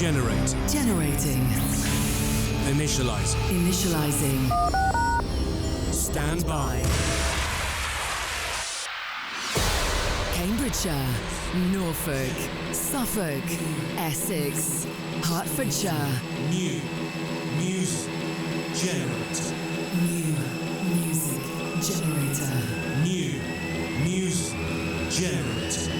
Generating. Initializing. Stand by. Cambridgeshire, Norfolk, Suffolk, Essex, Hertfordshire. New music generator. New music generator. New music generator.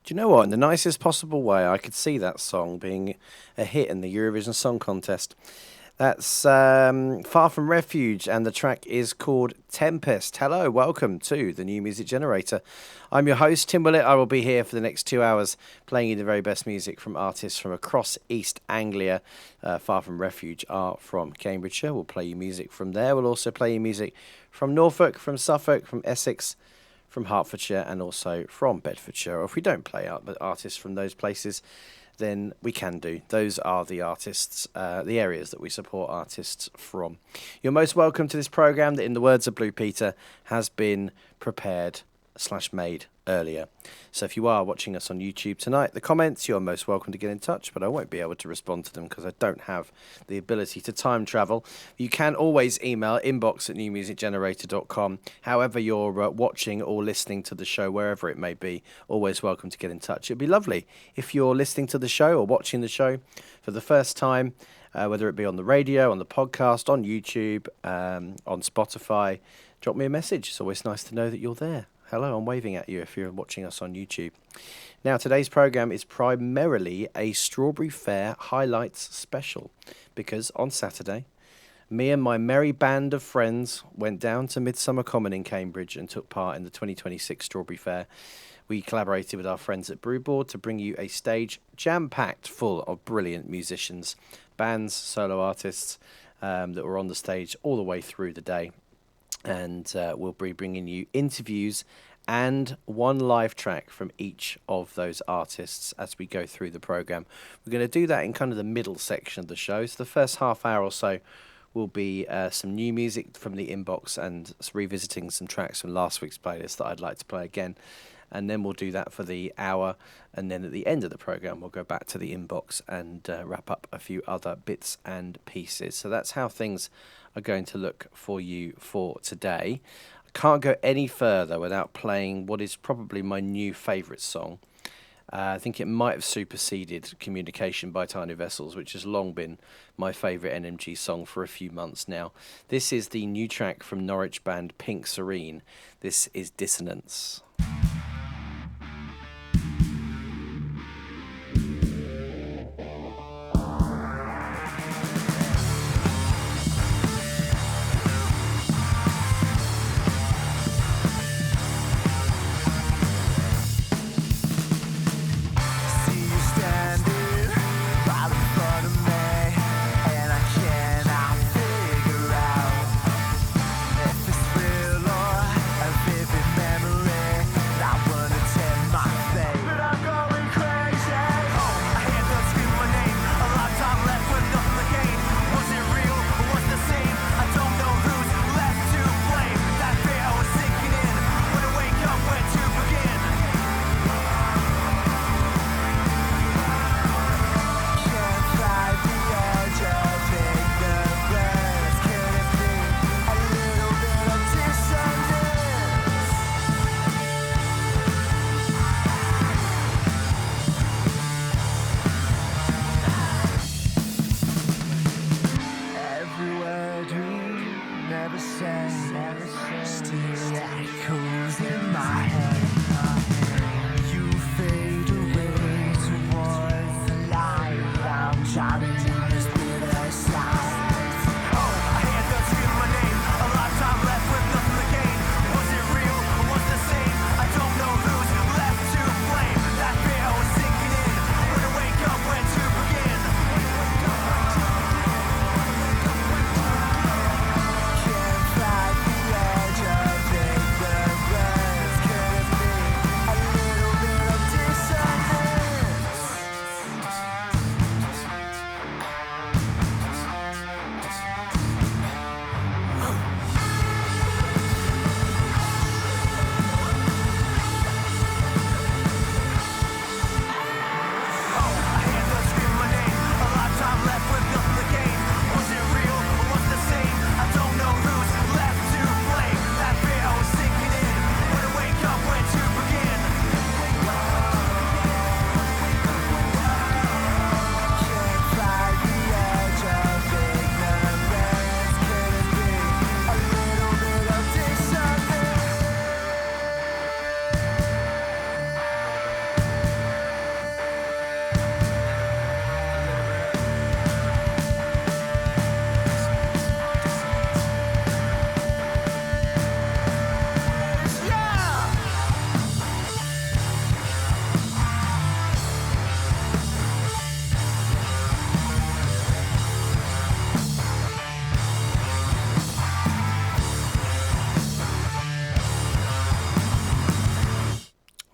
Do you know what? In the nicest possible way, I could see that song being a hit in the Eurovision Song Contest. That's Far From Refuge, and the track is called Tempest. Hello, welcome to the New Music Generator. I'm your host, Tim Willett. I will be here for the next 2 hours playing you the very best music from artists from across East Anglia. Far From Refuge are from Cambridgeshire. We'll play you music from there. We'll also play you music from Norfolk, from Suffolk, from Essex, from Hertfordshire, and also from Bedfordshire. Or if we don't play artists from those places, then we can do. Those are the artists, the areas that we support artists from. You're most welcome to this programme that, in the words of Blue Peter, has been prepared/made earlier. So if you are watching us on YouTube tonight, the comments, you're most welcome to get in touch, but I won't be able to respond to them because I don't have the ability to time travel. You can always email inbox@newmusicgenerator.com. However you're watching or listening to the show, wherever it may be, always welcome to get in touch. It'd be lovely if you're listening to the show or watching the show for the first time, whether it be on the radio, on the podcast, on YouTube, on Spotify. Drop me a message. It's always nice to know that you're there. Hello, I'm waving at you if you're watching us on YouTube. Now, today's programme is primarily a Strawberry Fair highlights special because on Saturday, me and my merry band of friends went down to Midsummer Common in Cambridge and took part in the 2026 Strawberry Fair. We collaborated with our friends at Brewboard to bring you a stage jam-packed full of brilliant musicians, bands, solo artists that were on the stage all the way through the day. And we'll be bringing you interviews and one live track from each of those artists as we go through the programme. We're going to do that in kind of the middle section of the show. So the first half hour or so will be some new music from the inbox and revisiting some tracks from last week's playlist that I'd like to play again. And then we'll do that for the hour. And then at the end of the programme, we'll go back to the inbox and wrap up a few other bits and pieces. So that's how things are going to look for you for today. I can't go any further without playing what is probably my new favourite song. I think it might have superseded Communication by Tiny Vessels, which has long been my favourite NMG song for a few months now. This is the new track from Norwich band Pink Serene. This is Dissonance.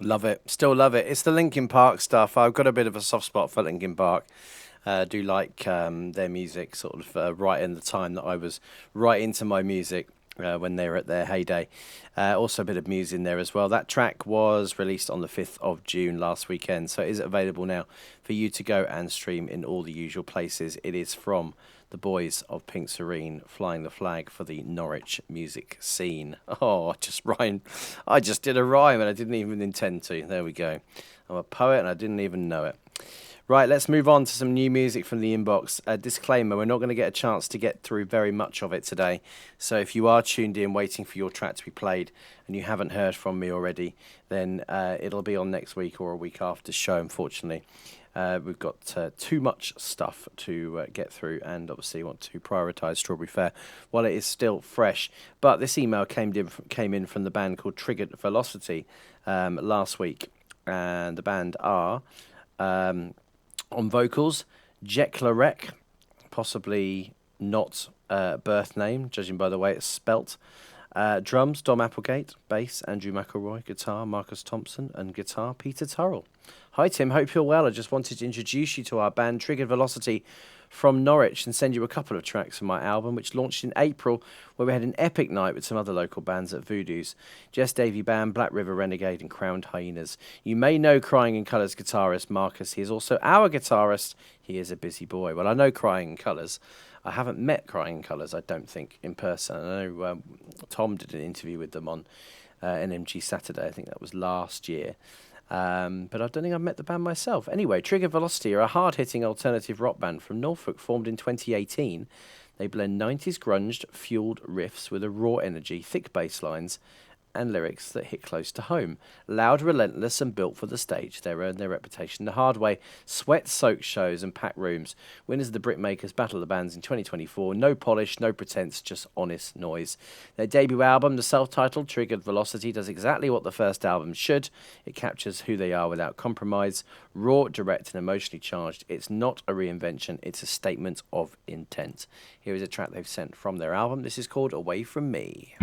Love it. Still love it. It's the Linkin Park stuff. I've got a bit of a soft spot for Linkin Park. Do like their music sort of right in the time that I was right into my music when they were at their heyday. Also a bit of Muse in there as well. That track was released on the 5th of June last weekend, so it is available now for you to go and stream in all the usual places. It is from the boys of Pink Serene, flying the flag for the Norwich music scene. Oh, I just rhymed. I just did a rhyme and I didn't even intend to. There we go. I'm a poet and I didn't even know it. Right, let's move on to some new music from the inbox. A disclaimer, we're not going to get a chance to get through very much of it today. So if you are tuned in waiting for your track to be played and you haven't heard from me already, then it'll be on next week or a week after the show, unfortunately. We've got too much stuff to get through, and obviously want to prioritise Strawberry Fair while it is still fresh. But this email came in from the band called Triggered Velocity last week, and the band are on vocals Jekla Rek, possibly not birth name, judging by the way it's spelt. Drums, Dom Applegate. Bass, Andrew McElroy. Guitar, Marcus Thompson. And guitar, Peter Turrell. Hi Tim, hope you're well. I just wanted to introduce you to our band Triggered Velocity from Norwich and send you a couple of tracks from my album, which launched in April, where we had an epic night with some other local bands at Voodoo's. Jess Davy Band, Black River Renegade and Crowned Hyenas. You may know Crying in Colours guitarist Marcus. He is also our guitarist. He is a busy boy. Well, I know Crying in Colours. I haven't met Crying in Colours, I don't think, in person. I know Tom did an interview with them on NMG Saturday. I think that was last year. But I don't think I've met the band myself. Anyway, Trigger Velocity are a hard-hitting alternative rock band from Norfolk, formed in 2018. They blend 90s grunge-fueled riffs with a raw energy, thick bass lines, and lyrics that hit close to home. Loud, relentless, and built for the stage, they earned their reputation the hard way. Sweat-soaked shows and packed rooms. Winners of the Britmakers Battle of the Bands in 2024. No polish, no pretense, just honest noise. Their debut album, the self-titled Triggered Velocity, does exactly what the first album should. It captures who they are without compromise. Raw, direct, and emotionally charged. It's not a reinvention, it's a statement of intent. Here is a track they've sent from their album. This is called Away From Me.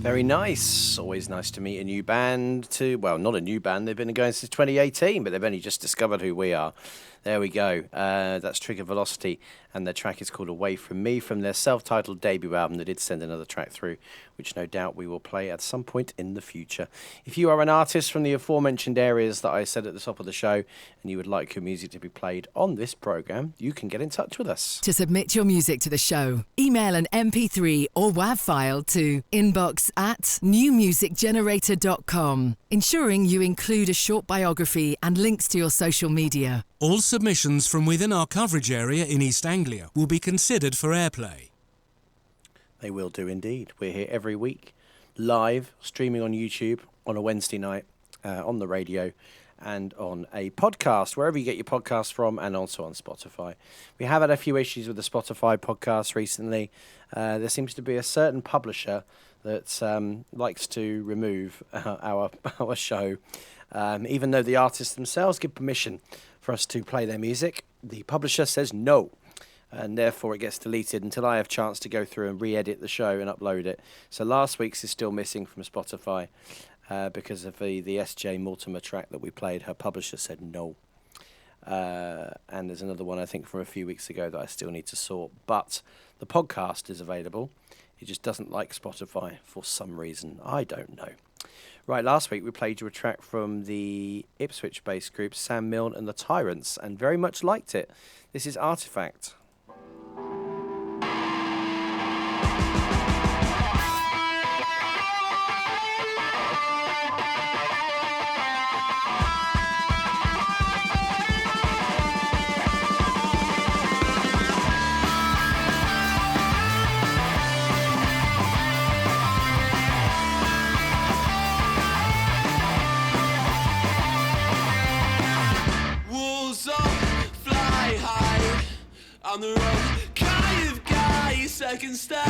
Very nice. Always nice to meet a new band. Well, not a new band. They've been going since 2018, but they've only just discovered who we are. There we go. That's Trigger Velocity, and their track is called Away From Me, from their self-titled debut album. They did send another track through, which no doubt we will play at some point in the future. If you are an artist from the aforementioned areas that I said at the top of the show, and you would like your music to be played on this programme, you can get in touch with us. To submit your music to the show, email an MP3 or WAV file to inbox@newmusicgenerator.com, ensuring you include a short biography and links to your social media. All submissions from within our coverage area in East Anglia will be considered for airplay. They will do indeed. We're here every week, live, streaming on YouTube on a Wednesday night, on the radio, and on a podcast, wherever you get your podcasts from, and also on Spotify. We have had a few issues with the Spotify podcast recently. There seems to be a certain publisher that likes to remove our show, even though the artists themselves give permission for us to play their music. The publisher says no, and therefore it gets deleted until I have a chance to go through and re-edit the show and upload it. So last week's is still missing from Spotify because of the S.J. Mortimer track that we played. Her publisher said no. And there's another one, I think, from a few weeks ago that I still need to sort. But the podcast is available. It just doesn't like Spotify for some reason. I don't know. Right, last week we played you a track from the Ipswich-based group Sam Milne and the Tyrants, and very much liked it. This is Artifact. I'm the wrong kind of guy. Second step,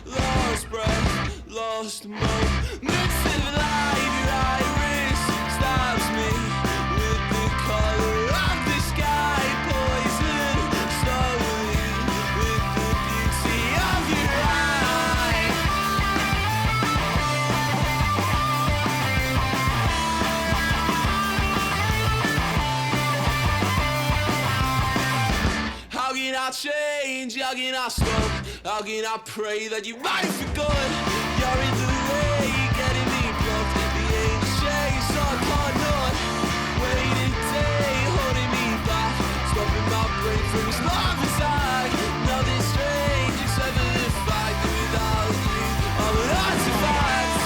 lost breath, lost moments of life. Your iris stabs me with the color of the sky. Poison slowly with the beauty of your eye. How can I change? How can I stop? How can I pray that you might for good? You're in the way, getting me blocked. The angel chase, so I can't not. Waiting day, holding me back, stopping my brain from its love attack. Nothing strange except for the fact that without you, I'm an artifact.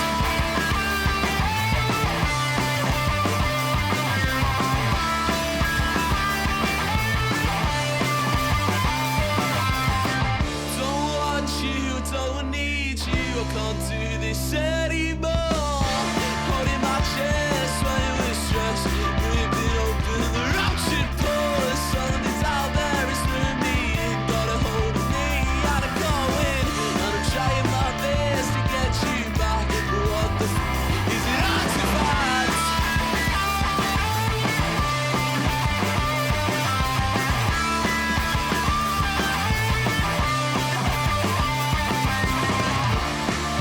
Don't need you, I can't do this anymore. Holding my chest, sweating with stress, ripping open the ruptured pores. Something's out there, it's through me, it got a hold of me, and I'm going, and I'm trying my best to get you back. But what the is an artifact?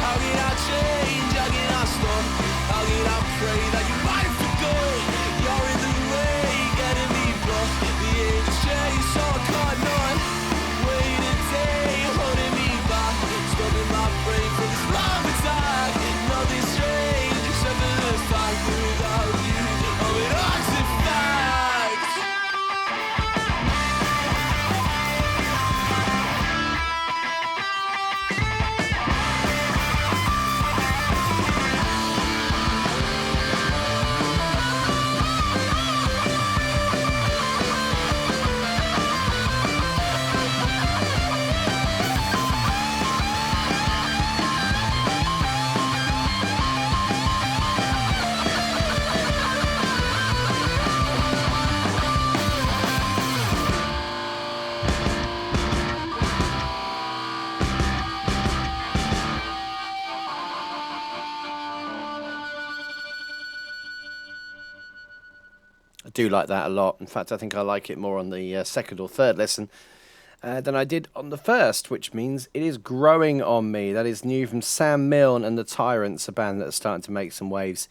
How can I change? How can I stop? How can I pray that you might for good? You're in the way, getting me blocked. The angel chase, so I can't not. Wait a day, holding me back, stopping my brain from this love attack. Nothing strange except for the fact that without you, I'm an artifact. I do like that a lot. In fact, I think I like it more on the second or third listen. than I did on the first, which means it is growing on me. That is new from Sam Milne and the Tyrants, a band that are starting to make some waves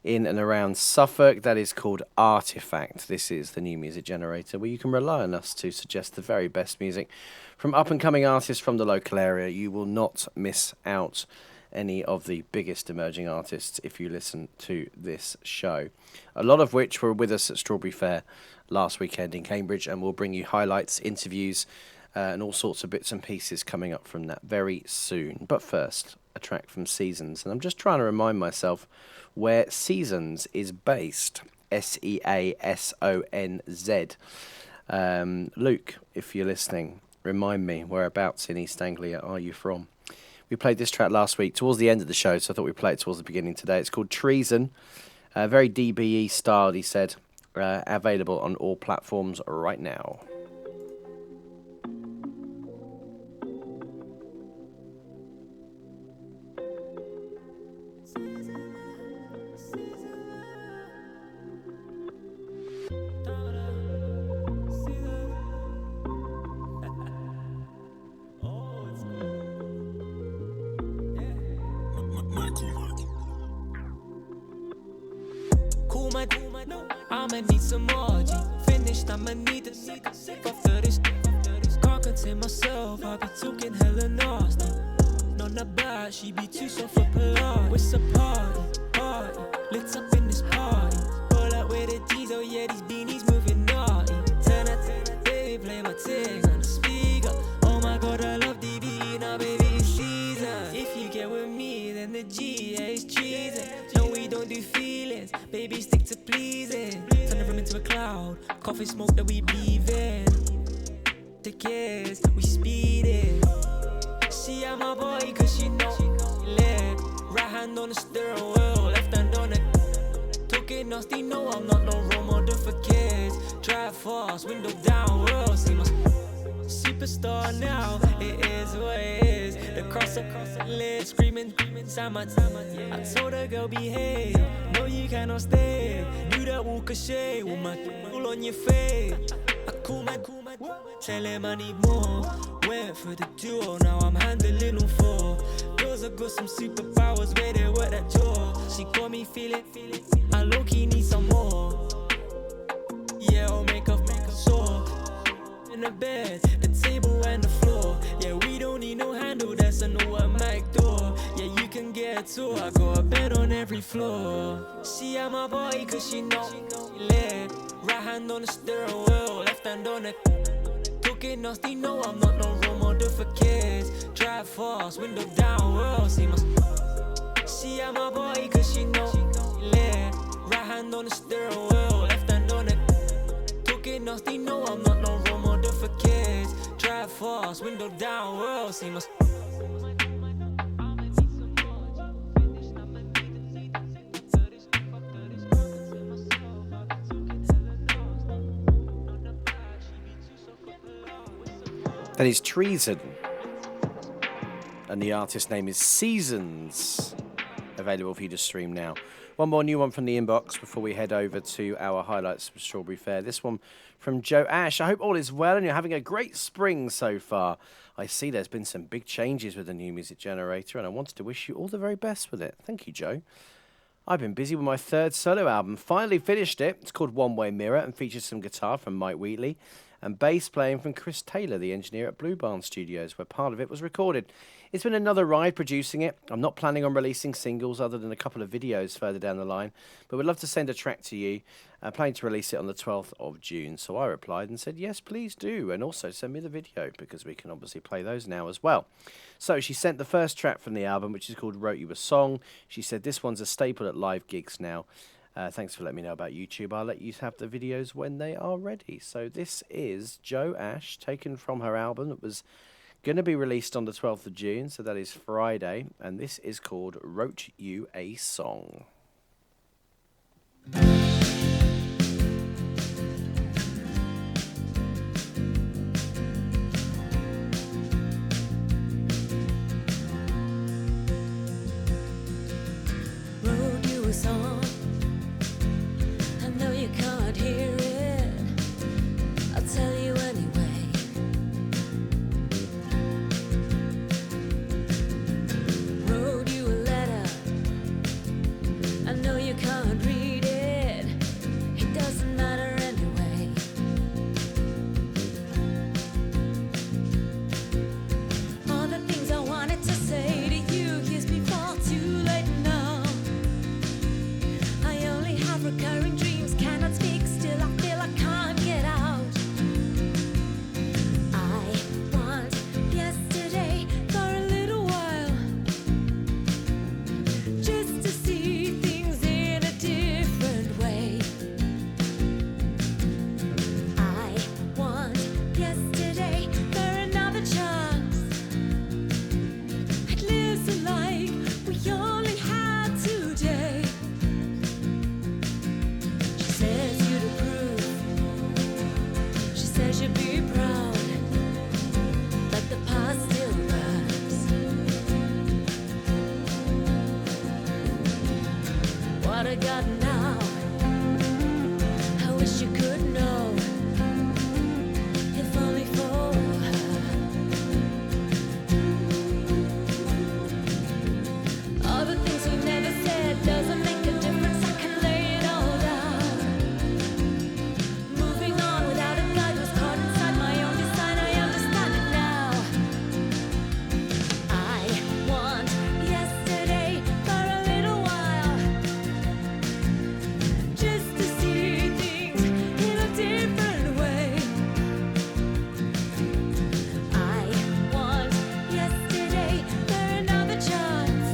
in and around Suffolk. That is called Artifact. This is the new music generator where you can rely on us to suggest the very best music from up-and-coming artists from the local area. You will not miss out any of the biggest emerging artists if you listen to this show, a lot of which were with us at Strawberry Fair last weekend in Cambridge, and we'll bring you highlights, interviews, and all sorts of bits and pieces coming up from that very soon. But first, a track from Seasons, and I'm just trying to remind myself where Seasons is based. Seasonz. Luke, if you're listening, remind me, whereabouts in East Anglia are you from? We played this track last week towards the end of the show, so I thought we'd play it towards the beginning today. It's called Treason, very DBE styled, he said, available on all platforms right now. I'ma need some more G. Finished, I'ma need a after this. Can't contain myself, I be talking hella nasty. None of bad, she be too soft for polite. It's a party, lit up in this party. Pull up with the D's, oh yeah, these beanies moving naughty. Turn that, baby, play my thing on the speaker. Oh my god, I love DB, now baby, it's season. If you get with me, then the G, yeah, it's treason. No, we don't do feelings, baby, stick to pleasing. Turn the room into a cloud, coffee smoke that we breathe in. The kids, we speeding. She am my boy, cause she know lit. Right hand on the steering wheel, left hand on it. Talking nasty, no, I'm not no role model for kids. Drive fast, window down, world, see my superstar now. It is what it is. The cross across the lid, screaming, Sama. I told her, girl, behave. No, you cannot stay. Do that walk of shade with my all on your face. I call my, tell him I need more. Went for the duo, now I'm handling all four. Girls have got some superpowers where they work that jaw. She got me feeling, I low-key need some more. Yeah, I'll make up sore. In the bed, the table and the floor. Yeah, we don't need no handle, that's an automatic door. Yeah, you can get a tour, I got a bed on every floor. She am my boy, cause she know lit. Right hand on the steering wheel, left hand on the talking nasty, no, I'm not no role model for kids. Drive fast, window down, world, see my she am my boy, cause she know lit. Right hand on the steering wheel, left hand on the talking nasty, no, I'm not no role model for kids. Drive fast, window down, world, see my That is Treason, and the artist name is Seasons, available for you to stream now. One more new one from the inbox before we head over to our highlights from Strawberry Fair. This one from Joe Ash. I hope all is well and you're having a great spring so far. I see there's been some big changes with the new music generator, and I wanted to wish you all the very best with it. Thank you, Joe. I've been busy with my third solo album. Finally finished it. It's called One Way Mirror and features some guitar from Mike Wheatley and bass playing from Chris Taylor, the engineer at Blue Barn Studios, where part of it was recorded. It's been another ride producing it. I'm not planning on releasing singles other than a couple of videos further down the line, but we'd love to send a track to you. Planning to release it on the 12th of June. So I replied and said, yes, please do. And also send me the video, because we can obviously play those now as well. So she sent the first track from the album, which is called Wrote You a Song. She said, this one's a staple at live gigs now. Thanks for letting me know about YouTube. I'll let you have the videos when they are ready. So this is Joe Ash, taken from her album that was going to be released on the 12th of June. So that is Friday. And this is called Wrote You a Song. Wrote you a song. I know you can't hear it. I'll tell you anyway. I got now. I wish you could know, if only for her. All the things we never said doesn't make a difference. I can lay it all down. Moving on without a guide was caught inside my own design. I understand it now. I want yesterday for a little while, just to see things in a different way. I want yesterday for another chance.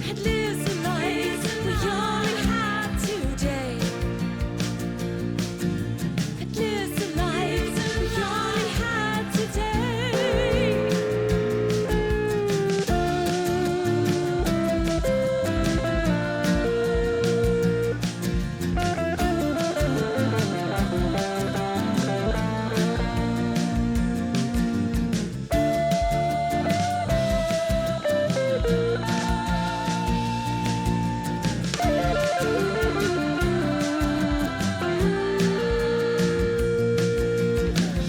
At least the life we only have today. At least the life we only have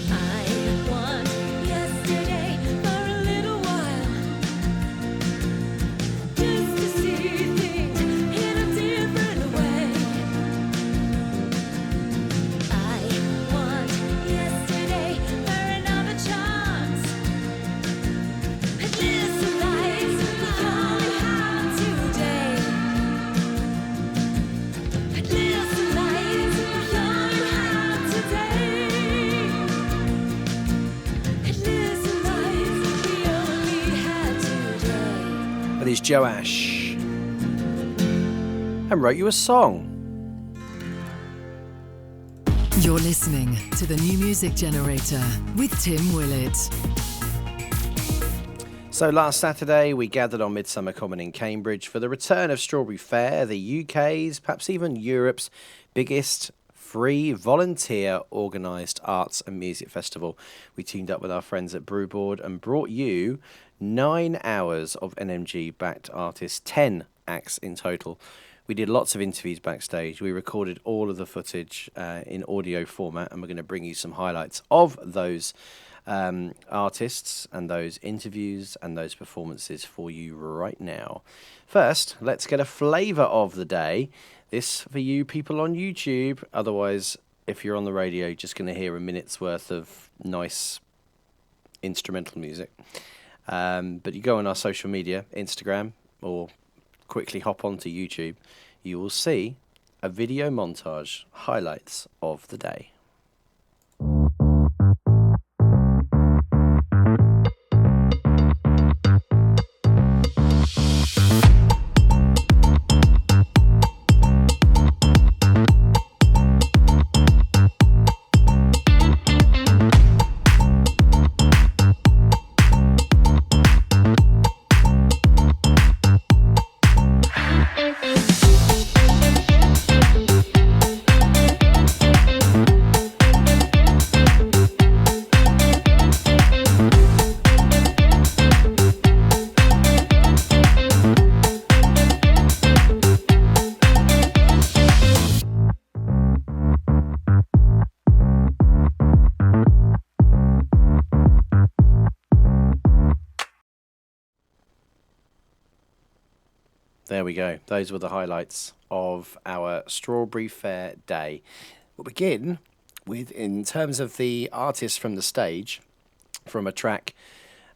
I want yesterday for a little while, just to see things in a different way. I want yesterday for another chance. At least the life we only have today. At least the life we only have today. At least the life we only had today. That is Joash. And wrote you a song. You're listening to the New Music Generator with Tim Willett. So last Saturday, we gathered on Midsummer Common in Cambridge for the return of Strawberry Fair, the UK's, perhaps even Europe's, biggest free volunteer organised arts and music festival. We teamed up with our friends at Brewboard and brought you 9 hours of NMG-backed artists, 10 acts in total. We did lots of interviews backstage. We recorded all of the footage in audio format, and we're going to bring you some highlights of those artists and those interviews and those performances for you right now. First, let's get a flavour of the day. This for you people on YouTube. Otherwise, if you're on the radio, you're just going to hear a minute's worth of nice instrumental music. But you go on our social media, Instagram, or quickly hop onto YouTube, you will see a video montage, highlights of the day. There we go. Those were the highlights of our Strawberry Fair day. We'll begin with, in terms of the artists from the stage, from a track,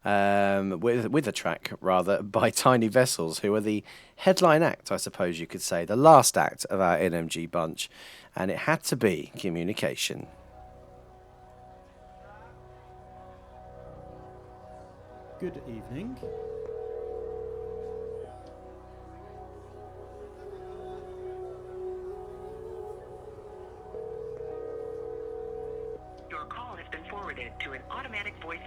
with a track, rather, by Tiny Vessels, who are the headline act, I suppose you could say, the last act of our NMG bunch. And it had to be Communication. Good evening. Your call has been forwarded to an automatic voice.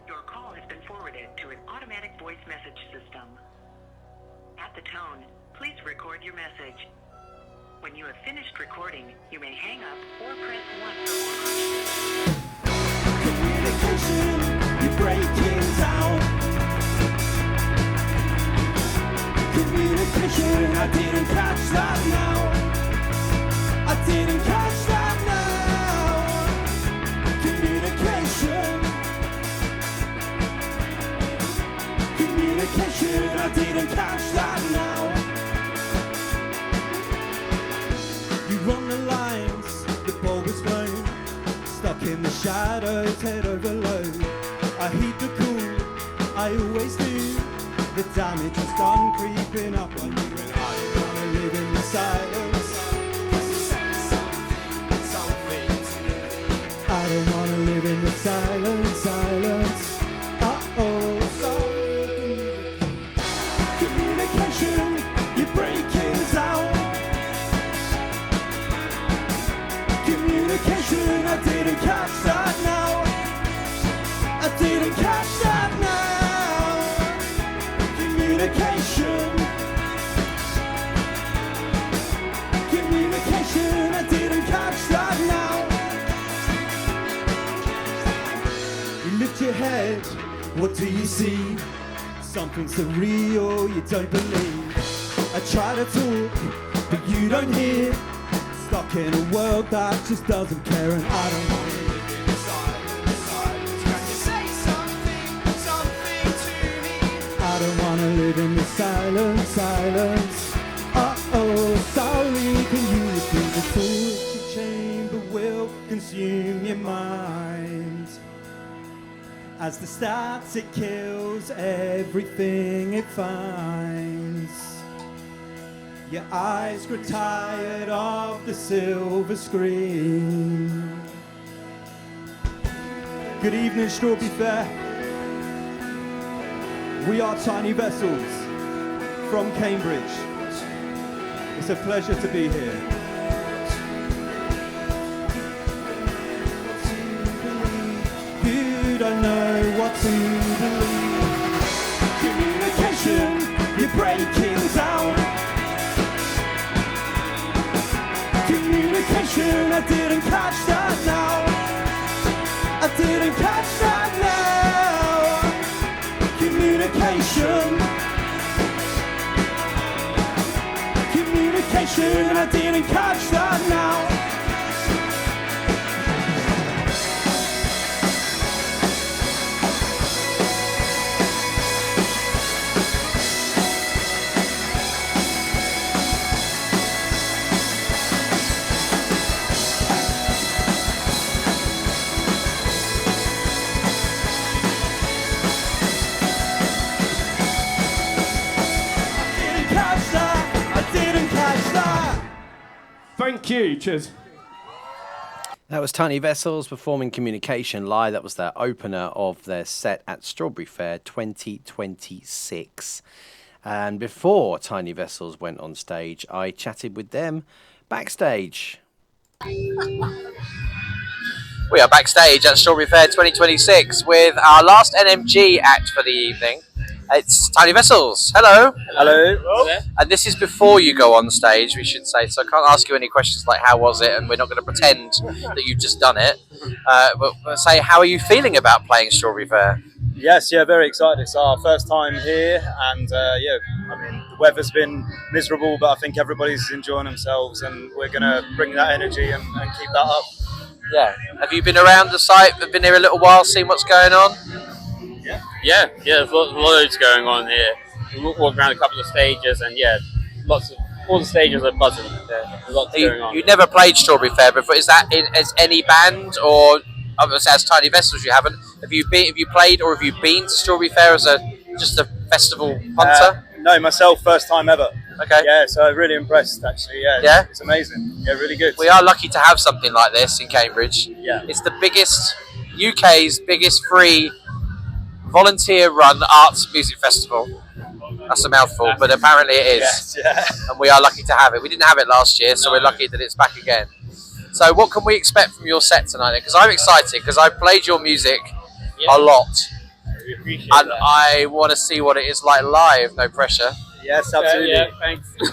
Your call has been forwarded to an automatic voice message system. At the tone, please record your message. When you have finished recording, you may hang up or press 1 for more options. Communication, you're breaking down. Communication, I didn't catch that now. I didn't catch that now. Communication. Communication, I didn't catch that now. You run the lines, the ball was thrown. Stuck in the shadows, head over low. I heed the call, I always do. The damage was done, creeping up on you. And I don't wanna live in the silence. I don't wanna live in the silence. Uh-oh, sorry. Communication, you're breaking down. Communication, I didn't catch that now. I didn't catch that now. Communication. Communication, I didn't catch that now. You lift your head, what do you see? Something surreal you don't believe. I try to talk, but you don't hear. Stuck in a world that just doesn't care, and I don't want to live in silence. Can you say something to me? I don't want to live in the silence. Uh-oh, sorry, can you repeat the torture chamber will consume your mind? As the static kills everything it finds. Your eyes grow tired of the silver screen. Good evening, Strawberry Fair. We are Tiny Vessels from Cambridge. It's a pleasure to be here. You don't know what to believe. Communication, you're breaking down. Communication, I didn't catch that now. I didn't catch that now. Communication. Communication, I didn't catch that now. Thank you, cheers. That was Tiny Vessels performing Communication live. That was their opener of their set at Strawberry Fair 2026. And before Tiny Vessels went on stage, I chatted with them backstage. We are backstage at Strawberry Fair 2026 with our last NMG act for the evening. It's Tiny Vessels. Hello. Hello. And this is before you go on stage, we should say. So I can't ask you any questions like how was it, and we're not going to pretend that you've just done it. But say, how are you feeling about playing Strawberry Fair? Yes, yeah, very excited. It's our first time here, and yeah, I mean, the weather's been miserable, but I think everybody's enjoying themselves, and we're going to bring that energy and keep that up. Yeah. Have you been around the site? Been here a little while, seen what's going on? Yeah, there's loads going on here. We walk around a couple of stages, and yeah, all the stages are buzzing. There's lots going on. You never played Strawberry Fair before. Is that as any band, or obviously as Tiny Vessels you haven't? Have you played, or have you been to Strawberry Fair as just a festival hunter? No, myself, first time ever. Okay. Yeah, so really impressed actually. Yeah. It's amazing. Yeah, really good. We are lucky to have something like this in Cambridge. Yeah. It's the UK's biggest free volunteer-run arts music festival. That's a mouthful, but apparently it is. Yes, yeah. And we are lucky to have it. We didn't have it last year, so we're lucky that it's back again. So what can we expect from your set tonight? Because I'm excited, because I played your music a lot. We appreciate And that. I want to see what it is like live, no pressure. Yes, absolutely. Yeah, thanks. We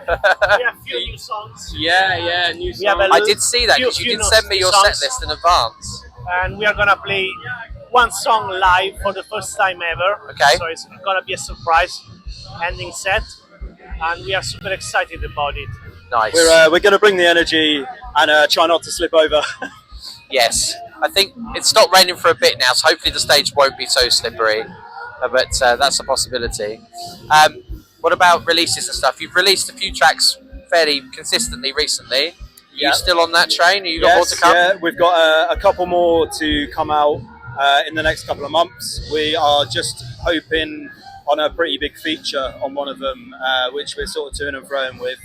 have a few new songs. Yeah, new We have song. a I did see that because you did send me your set songs. list in advance. And we are gonna play one song live for the first time ever. Okay. So it's gonna be a surprise ending set, and we are super excited about it. Nice. We're going to bring the energy and try not to slip over. Yes, I think it's stopped raining for a bit now, so hopefully the stage won't be so slippery. But that's a possibility. What about releases and stuff? You've released a few tracks fairly consistently recently. Are you still on that train? Are you got more to come? Yeah, we've got a couple more to come out in the next couple of months. We are just hoping on a pretty big feature on one of them, which we're sort of to and froing with.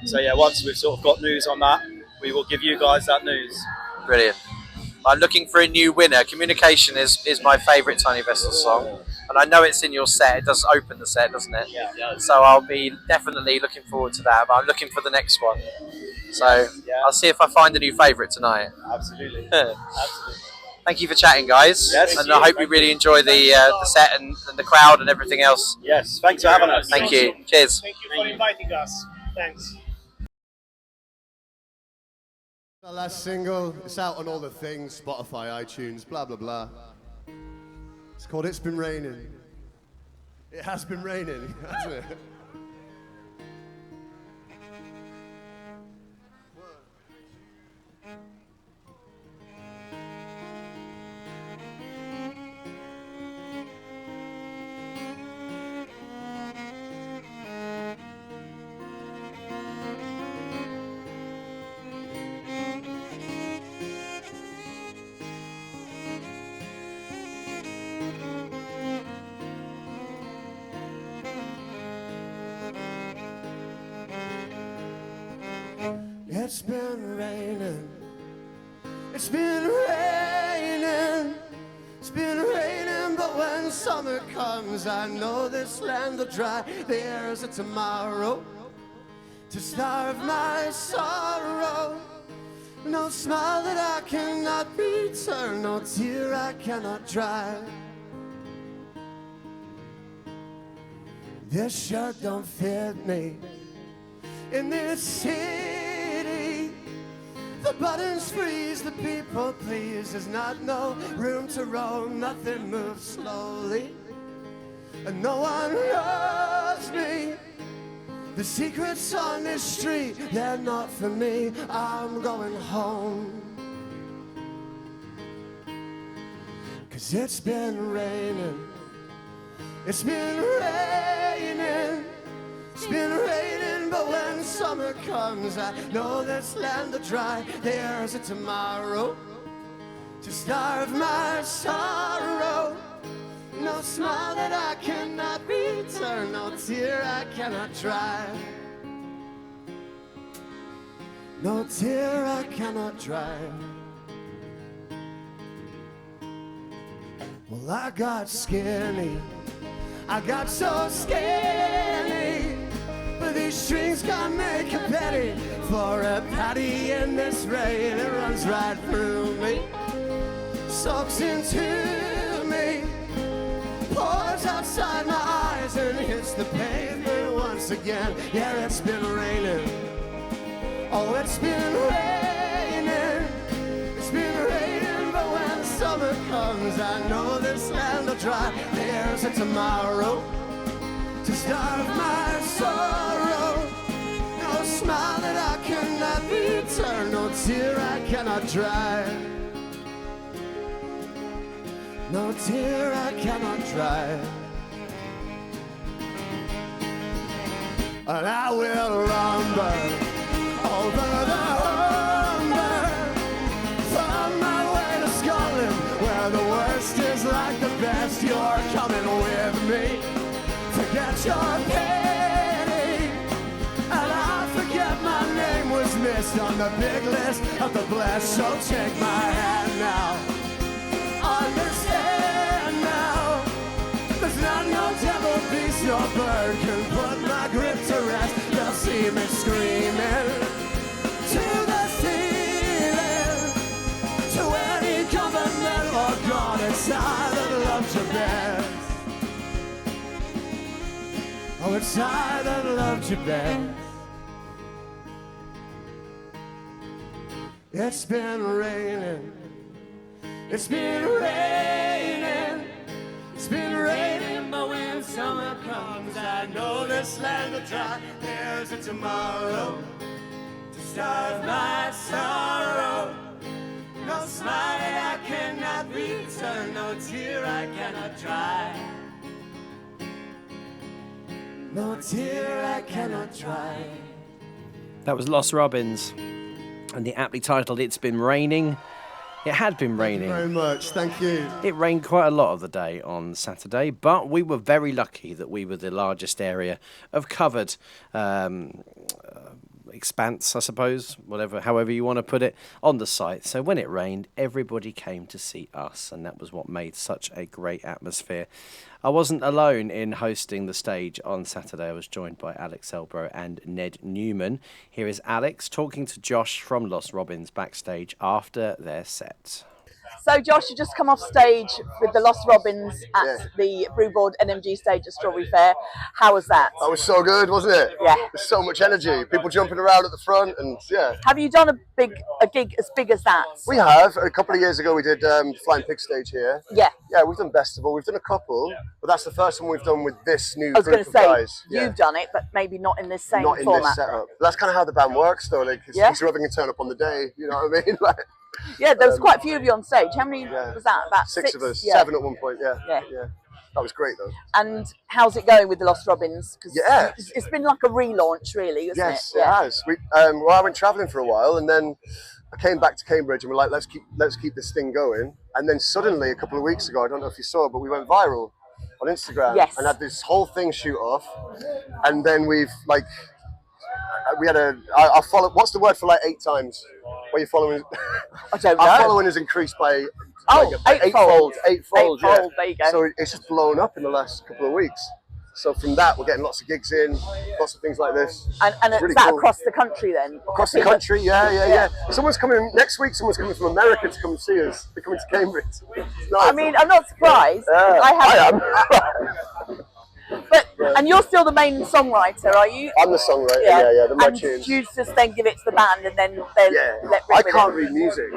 So yeah, once we've sort of got news on that, we will give you guys that news. Brilliant. I'm looking for a new winner. Communication is my favourite Tiny Vessel song, and I know it's in your set. It does open the set, doesn't it? Yeah. So I'll be definitely looking forward to that, but I'm looking for the next one. So I'll see if I find a new favourite tonight. Absolutely. Absolutely. Thank you for chatting, guys. Yes. And I hope you really enjoy the set and the crowd and everything else. Yes, thanks for having us. Thank you. Cheers. Thank you for inviting us. Thanks. Our last single, it's out on all the things, Spotify, iTunes, blah, blah, blah. It's called It's Been Raining. It has been raining, hasn't it? It's been raining, it's been raining, it's been raining, but when summer comes, I know this land will dry. There's a tomorrow to starve my sorrow. No smile that I cannot return, no tear I cannot dry. This shirt don't fit me in this city. The buttons freeze, the people please. There's not no room to roam, nothing moves slowly, and no one knows me. The secrets on this street, they're not for me. I'm going home, 'cause it's been raining, it's been raining, it's been raining, but when summer comes, I know this land will dry. There's a tomorrow to starve my sorrow. No smile that I cannot return, no tear I cannot dry. No tear I cannot dry. Well, I got skinny, I got so skinny, but these strings can't make a penny for a patty in this rain. It runs right through me, soaks into me, pours outside my eyes and hits the pavement once again. Yeah, it's been raining, oh, it's been raining, it's been raining, but when summer comes, I know this land will dry. There's a tomorrow to starve my sorrow. No smile that I cannot return, no tear I cannot dry. No tear I cannot dry. And I will lumber over the humber, from my way to Scotland, where the worst is like the best. You're coming with me. Forget your pity, and I forget my name was missed on the big list of the blessed. So take my hand now, understand now, there's not no devil, beast, no bird can put my grip to rest. They'll see me screaming to the ceiling, to any government or god, it's I that loves you best. Oh, it's I that loved you best. It's been raining. It's been raining. It's been raining, but when summer comes, I know this land will dry. There's a tomorrow to starve my sorrow. No smile I cannot return, no tear I cannot dry. No tear I cannot dry. That was Lost Robins, and the aptly titled It's Been Raining. It had been raining. Thank you very much, thank you. It rained quite a lot of the day on Saturday, but we were very lucky that we were the largest area of covered expanse, I suppose, however you want to put it, on the site. So when it rained, everybody came to see us, and that was what made such a great atmosphere. I wasn't alone in hosting the stage on Saturday. I was joined by Alex Elbro and Ned Newman. Here is Alex talking to Josh from Lost Robins backstage after their set. So Josh, you just come off stage with the Lost Robins at the Brewboard NMG stage at Strawberry Fair. How was that? That was so good, wasn't it? Yeah. There's so much energy. People jumping around at the front, and yeah. Have you done a gig as big as that? We have. A couple of years ago we did Flying Pig stage here. Yeah. Yeah, we've done Festival. We've done a couple, but that's the first one we've done with this new I was group going to of say, guys. you've done it, but maybe not in this same Not in format. this setup. But that's kind of how the band works, though. Like, it's whoever can turn up on the day. You know what I mean? Like, yeah, there was quite a few of you on stage. How many was that? About six of us. Yeah. 7 at one point. Yeah. That was great, though. And how's it going with the Lost Robins? 'Cause Yeah. it's been like a relaunch, really, isn't Yes, it? it has. Well, I went travelling for a while, and then I came back to Cambridge, and we're like, let's keep this thing going. And then suddenly, a couple of weeks ago, I don't know if you saw, but we went viral on Instagram and had this whole thing shoot off. And then we had I follow. What's the word for like 8 times? Where you're following? I don't know. Our following has increased by eightfold. Eightfold. Yeah. There you go. So it's just blown up in the last couple of weeks. So from that, we're getting lots of gigs in, lots of things like this. And It's is really that cool. across the country then? Across the country, yeah. Someone's coming next week. Someone's coming from America to come and see us. They're coming to Cambridge. Nice. I mean, I'm not surprised. I am. But and you're still the main songwriter, are you? I'm the songwriter. Yeah. The and tunes. you just then give it to the band, and then they let I can't read music.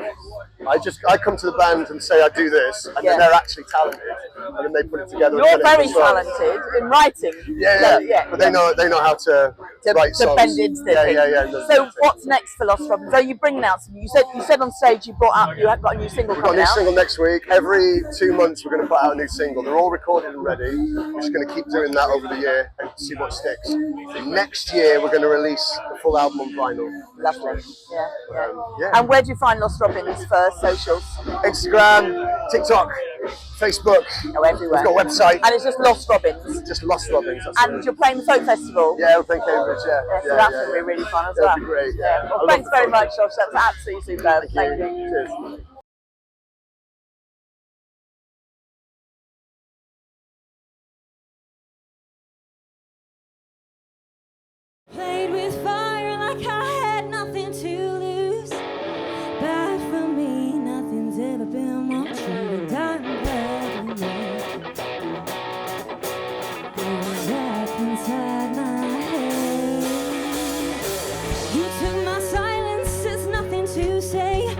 I come to the band and say I do this, and then they're actually talented, and then they put it together. You're very talented in writing. Yeah. But they know how to write songs. To bend into the thing. Yeah. So what's next for Lost Robins? So you bring out some. You said on stage you have got a new single We've got a coming new out. single next week. Every 2 months we're going to put out a new single. They're all recorded and ready. We're just going to keep doing that over the year and see what sticks. Next year we're going to release the full album on vinyl. Lovely. Yeah. Yeah. And where do you find Lost Robins for socials? Instagram, TikTok, Facebook. Oh, everywhere. We've got a website. And it's just Lost Robins. Just Lost Robins. That's And you're playing the Folk Festival. Yeah, we're playing Cambridge. So that's going to be really fun as well. That'll be great. Yeah. Well, thanks very much, Josh. That was absolutely superb. Thank you. Cheers. Played with fire like I had nothing to lose. Bad for me, nothing's ever been more true. And I'm glad we met. Going back inside my head. You took my silence as nothing to say.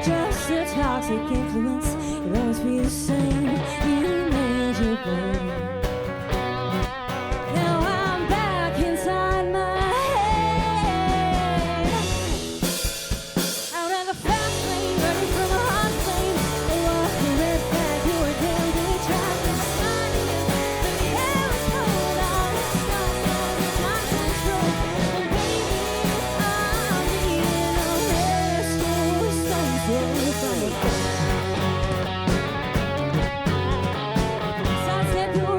Just a toxic influence. It'll always be the same. You made your bed. Now I'm back inside my head. Out of the fast lane, running from a hot flame. Walking right back, you were damn good trying to find you. But the air was cold, all the stars was not control. And baby, I'm needing a rescue, something from the sidestep your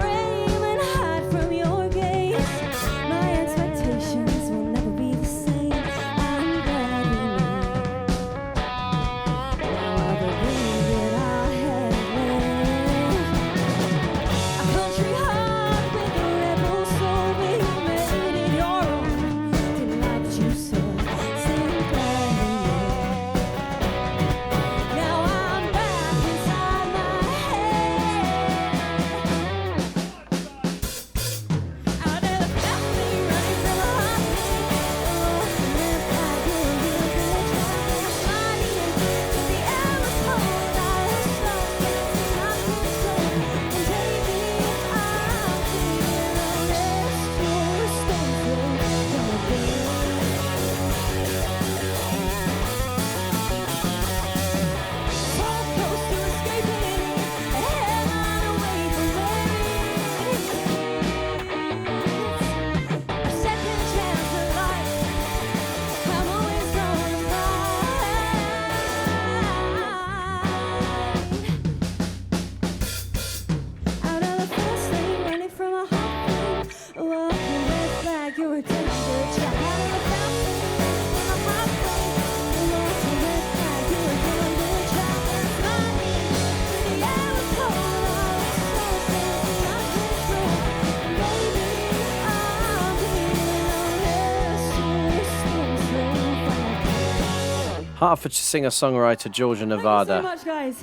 Hertfordshire singer-songwriter Georgia Nevada Thank you so much, guys.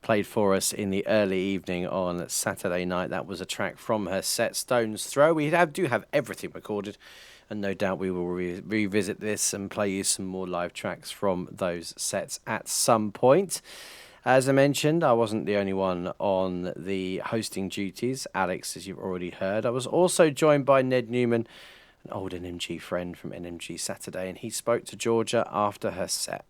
played for us in the early evening on Saturday night. That was a track from her set, Stone's Throw. We do have everything recorded, and no doubt we will revisit this and play you some more live tracks from those sets at some point. As I mentioned, I wasn't the only one on the hosting duties. Alex, as you've already heard. I was also joined by Ned Newman, an old NMG friend from NMG Saturday, and he spoke to Georgia after her set.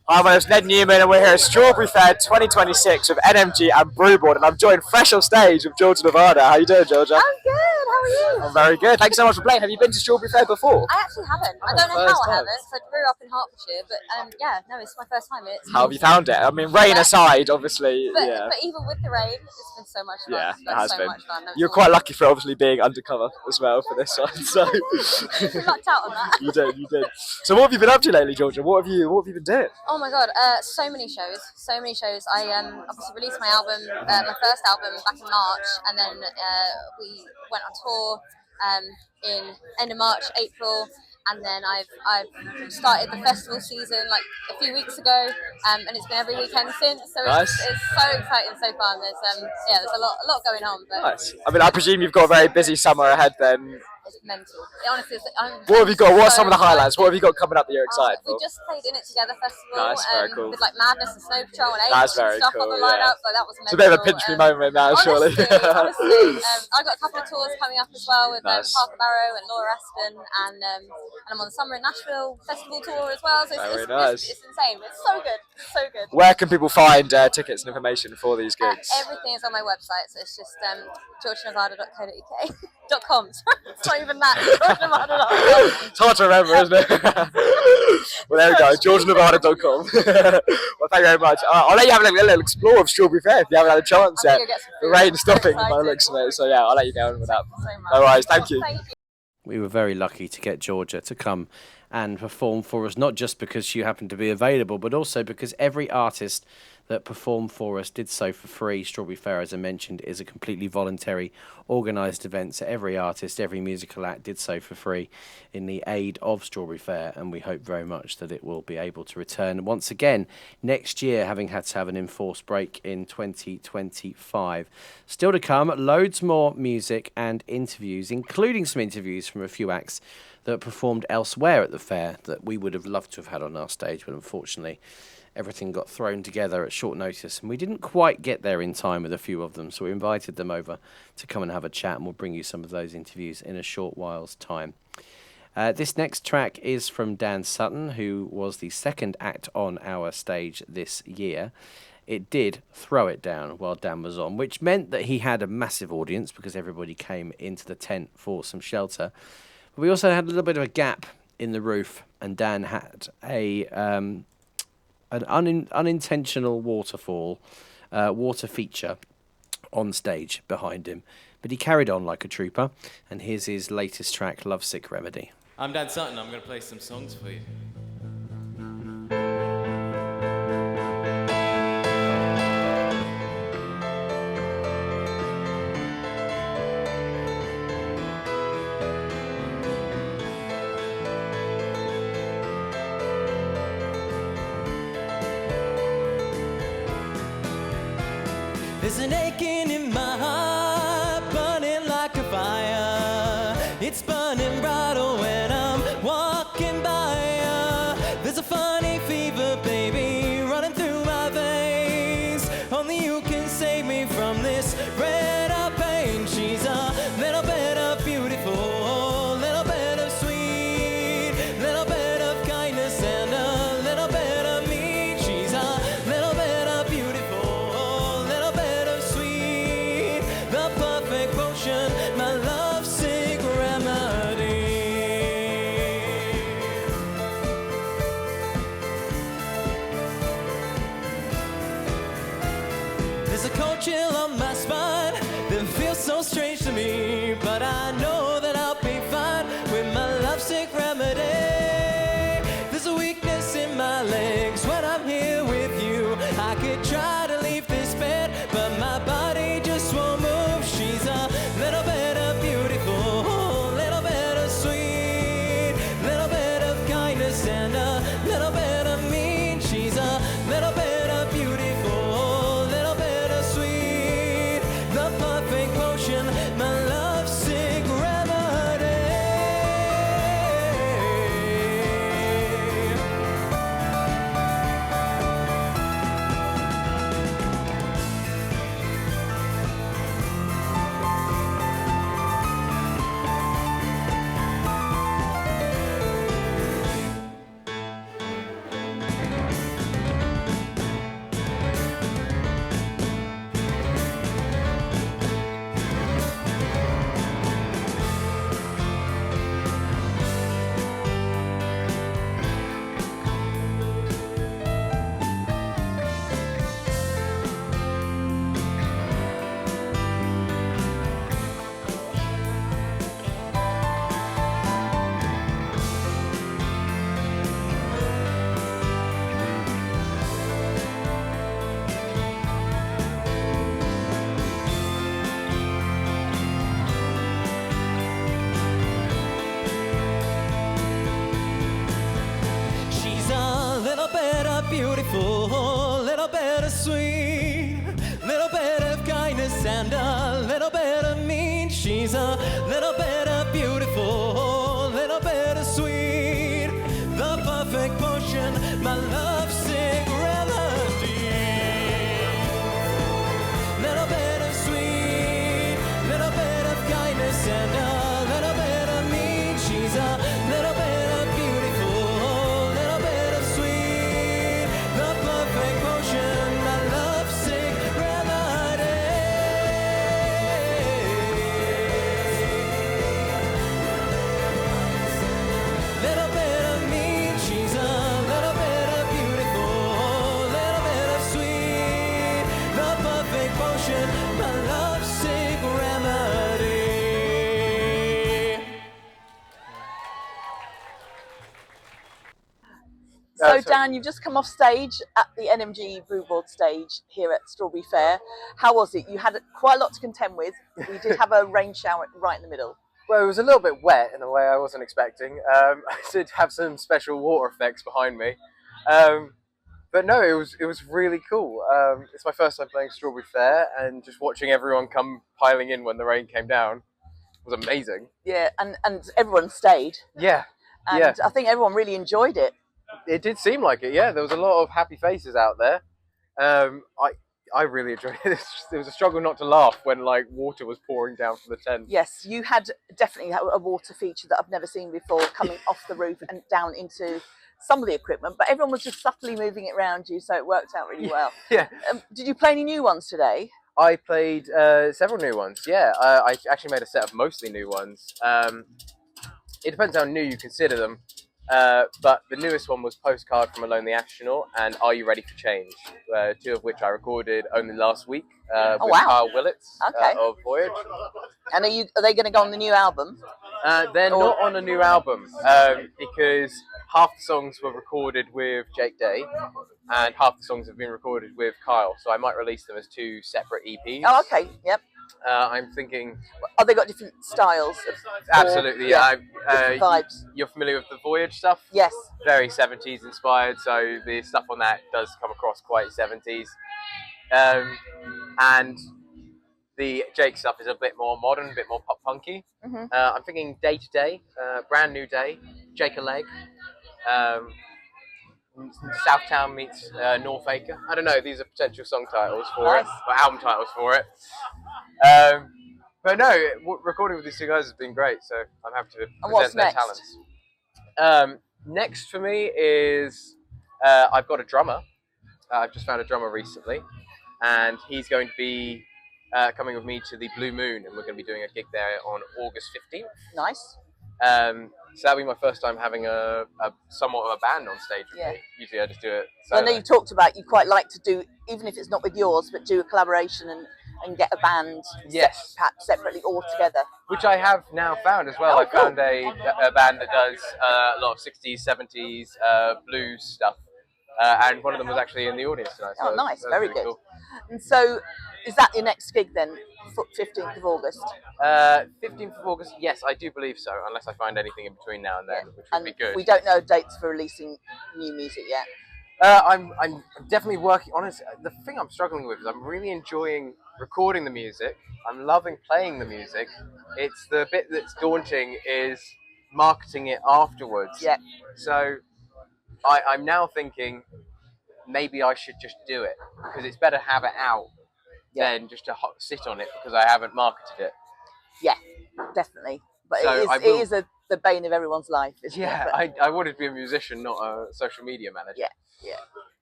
Hi, my name's Ned Newman and we're here at Strawberry Fair 2026 with NMG and Brewboard, and I'm joined fresh on stage with Georgia Nevada. How you doing, Georgia? I'm good, how are you? I'm very good. Thanks so much for playing. Have you been to Strawberry Fair before? I actually haven't. I don't know how I haven't, so I grew up in Hertfordshire, but yeah, no, it's my first time. How have you found it? I mean, rain aside, obviously. But, yeah. but even with the rain, it's been so much fun. Yeah, It's it has so been. much fun. No, it's You're quite lucky for obviously being undercover as well for this one. So lucked out on that. you did. So what have you been up to lately, Georgia? What have you been doing? Oh my god, so many shows. I obviously released my album, my first album back in March, and then we went on tour in end of March, April, and then I've started the festival season like a few weeks ago, and it's been every weekend since. So Nice. it's so exciting, so fun. There's a lot going on. But Nice. I mean, I presume you've got a very busy summer ahead then. it's mental. Honestly, What have you got? What are so some of the highlights? excited. What have you got coming up that you're excited We for? just played In It Together festival Nice, very cool. with like Madness and Snow Patrol and That's Apes very and stuff cool, on the yeah. lineup. So that was It's a bit of a mental. pinch me moment now, surely. Honestly, I got a couple of tours coming up as well with Nice. Parker Barrow and Laura Aspen, and I'm on the Summer in Nashville festival tour as well. So Very nice. it's insane. It's so good, so good. Where can people find tickets and information for these gigs? Everything is on my website, so it's just georgenevada.co.uk. .com. It's not even that. It's georgenevada.com. It's hard to remember, isn't it? Well, there we go, georgenevada.com. Well, thank you very much. I'll let you have a little explore of Strawberry Fair if you haven't had a chance yet. The rain's stopping by the looks of it, so yeah, I'll let you go on with that. No worries, thank you. We were very lucky to get Georgia to come and perform for us, not just because she happened to be available, but also because every artist that performed for us did so for free. Strawberry Fair, as I mentioned, is a completely voluntary, organised event, so every artist, every musical act did so for free in the aid of Strawberry Fair, and we hope very much that it will be able to return once again next year, having had to have an enforced break in 2025. Still to come, loads more music and interviews, including some interviews from a few acts that performed elsewhere at the fair that we would have loved to have had on our stage, but unfortunately everything got thrown together at short notice, and we didn't quite get there in time with a few of them, so we invited them over to come and have a chat, and we'll bring you some of those interviews in a short while's time. This next track is from Dan Sutton, who was the second act on our stage this year. It did throw it down while Dan was on, which meant that he had a massive audience because everybody came into the tent for some shelter. But we also had a little bit of a gap in the roof, and Dan had an unintentional water feature on stage behind him. But he carried on like a trooper, and here's his latest track, Lovesick Remedy. I'm Dan Sutton, I'm going to play some songs for you. There's an aching in my heart, burning like a fire. It's burning brighter when I'm walking by. There's a funny fever, baby, running through my veins. Only you can save me from this red hot pain. She's a little bit of beautiful, little bit of sweet, little bit of kindness and a little bit of me. She's a little bit of beautiful, little bit of sweet, the perfect potion, my lovesick remedy. little bit of beautiful, little bit of sweet, little bit of kindness and a little bit of mean. She's a little bit of beautiful, little bit of sweet, the perfect potion, my lovesick remedy. Little bit of sweet, little bit of kindness and a little bit of mean. She's a little bit of beautiful, little bit of sweet, the perfect potion, my lovesick remedy. Little bit of mean, she's a little bit of beautiful, little bit of sweet, the perfect potion, my lovesick remedy. So Dan, you've just come off stage at the NMG Brewboard stage here at Strawberry Fair. How was it? You had quite a lot to contend with. We did have a rain shower right in the middle. Well, it was a little bit wet in a way I wasn't expecting. I did have some special water effects behind me. But no, it was really cool. It's my first time playing Strawberry Fair, and just watching everyone come piling in when the rain came down was amazing. Yeah, and everyone stayed. Yeah, And yeah. I think everyone really enjoyed it. It did seem like it, yeah. There was a lot of happy faces out there. I really enjoyed it. It was a struggle not to laugh when like water was pouring down from the tent. Yes, you had definitely a water feature that I've never seen before, coming off the roof and down into some of the equipment, but everyone was just subtly moving it around you, so it worked out really well. Yeah. Did you play any new ones today? I played several new ones, yeah. I actually made a set of mostly new ones. It depends how new you consider them. But the newest one was Postcard from a Lonely Astronaut and Are You Ready for Change? Two of which I recorded only last week with Kyle Willett of Voyage. And are they going to go on the new album? They're not on a new album because half the songs were recorded with Jake Day and half the songs have been recorded with Kyle. So I might release them as two separate EPs. Oh, okay, yep. I'm thinking... Oh, they got different styles? Absolutely, yeah. Different vibes. You're familiar with the Voyage stuff? Yes. Very 70s inspired, so the stuff on that does come across quite 70s. And the Jake stuff is a bit more modern, a bit more pop punky. Mhm. I'm thinking Day to Day, Brand New Day, Jake a Leg, Southtown meets North Acre. I don't know, these are potential song titles for it, or album titles for it. But no, recording with these two guys has been great, so I'm happy to present their talents. Next for me is I've got a drummer. I've just found a drummer recently, and he's going to be coming with me to the Blue Moon, and we're going to be doing a gig there on August 15th. Nice. So that'll be my first time having a somewhat of a band on stage with me. Usually I just do it I solo. know you talked about you quite like to do, even if it's not with yours, but do a collaboration and get a band perhaps separately or together. Which I have now found as well. Oh, I found a band that does a lot of 60s, 70s blues stuff. And one of them was actually in the audience tonight. So Oh, nice. that was Very really good. cool. And so, is that your next gig then? 15th of August? 15th of August, yes, I do believe so, unless I find anything in between now and then, which would And be good. we don't know dates for releasing new music yet. I'm definitely working on it. The thing I'm struggling with is I'm really enjoying recording the music. I'm loving playing the music. It's the bit that's daunting is marketing it afterwards. Yeah. So I'm now thinking maybe I should just do it because it's better to have it out than just to sit on it because I haven't marketed it. Yeah, definitely. But So it is the bane of everyone's life, isn't Yeah, it? But I wanted to be a musician, not a social media manager. Yeah, yeah.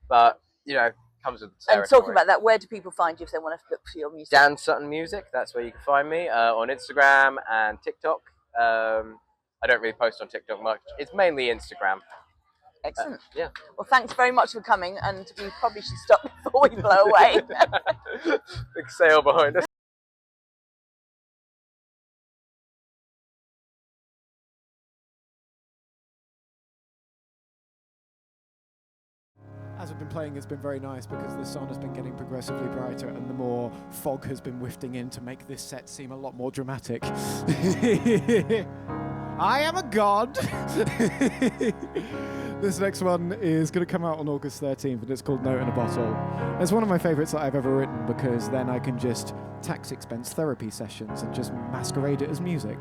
But, you know, comes with the And territory. talking about that, where do people find you if they want to look for your music? Dan Sutton Music, that's where you can find me on Instagram and TikTok. I don't really post on TikTok much. It's mainly Instagram. Excellent. Yeah. Well, thanks very much for coming, and we probably should stop before we blow away. Big sail behind us. As I've been playing, it's been very nice because the sun has been getting progressively brighter and the more fog has been wafting in to make this set seem a lot more dramatic. I am a god. This next one is going to come out on August 13th, and it's called Note in a Bottle. It's one of my favourites that I've ever written, because then I can just tax expense therapy sessions and just masquerade it as music.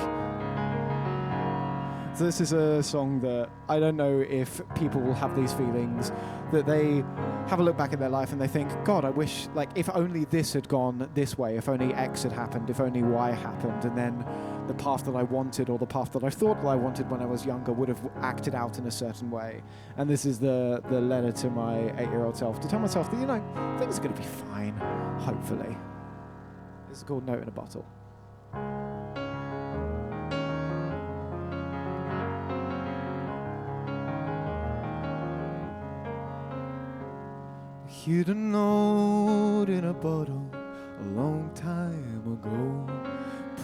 So this is a song that I don't know if people will have these feelings, that they have a look back at their life and they think, God, I wish, like, if only this had gone this way, if only X had happened, if only Y happened, and then the path that I wanted, or the path that I thought that I wanted when I was younger, would have acted out in a certain way. And this is the letter to my 8-year-old self, to tell myself that, you know, things are going to be fine, hopefully. This is called Note in a Bottle. Hid a note in a bottle a long time ago,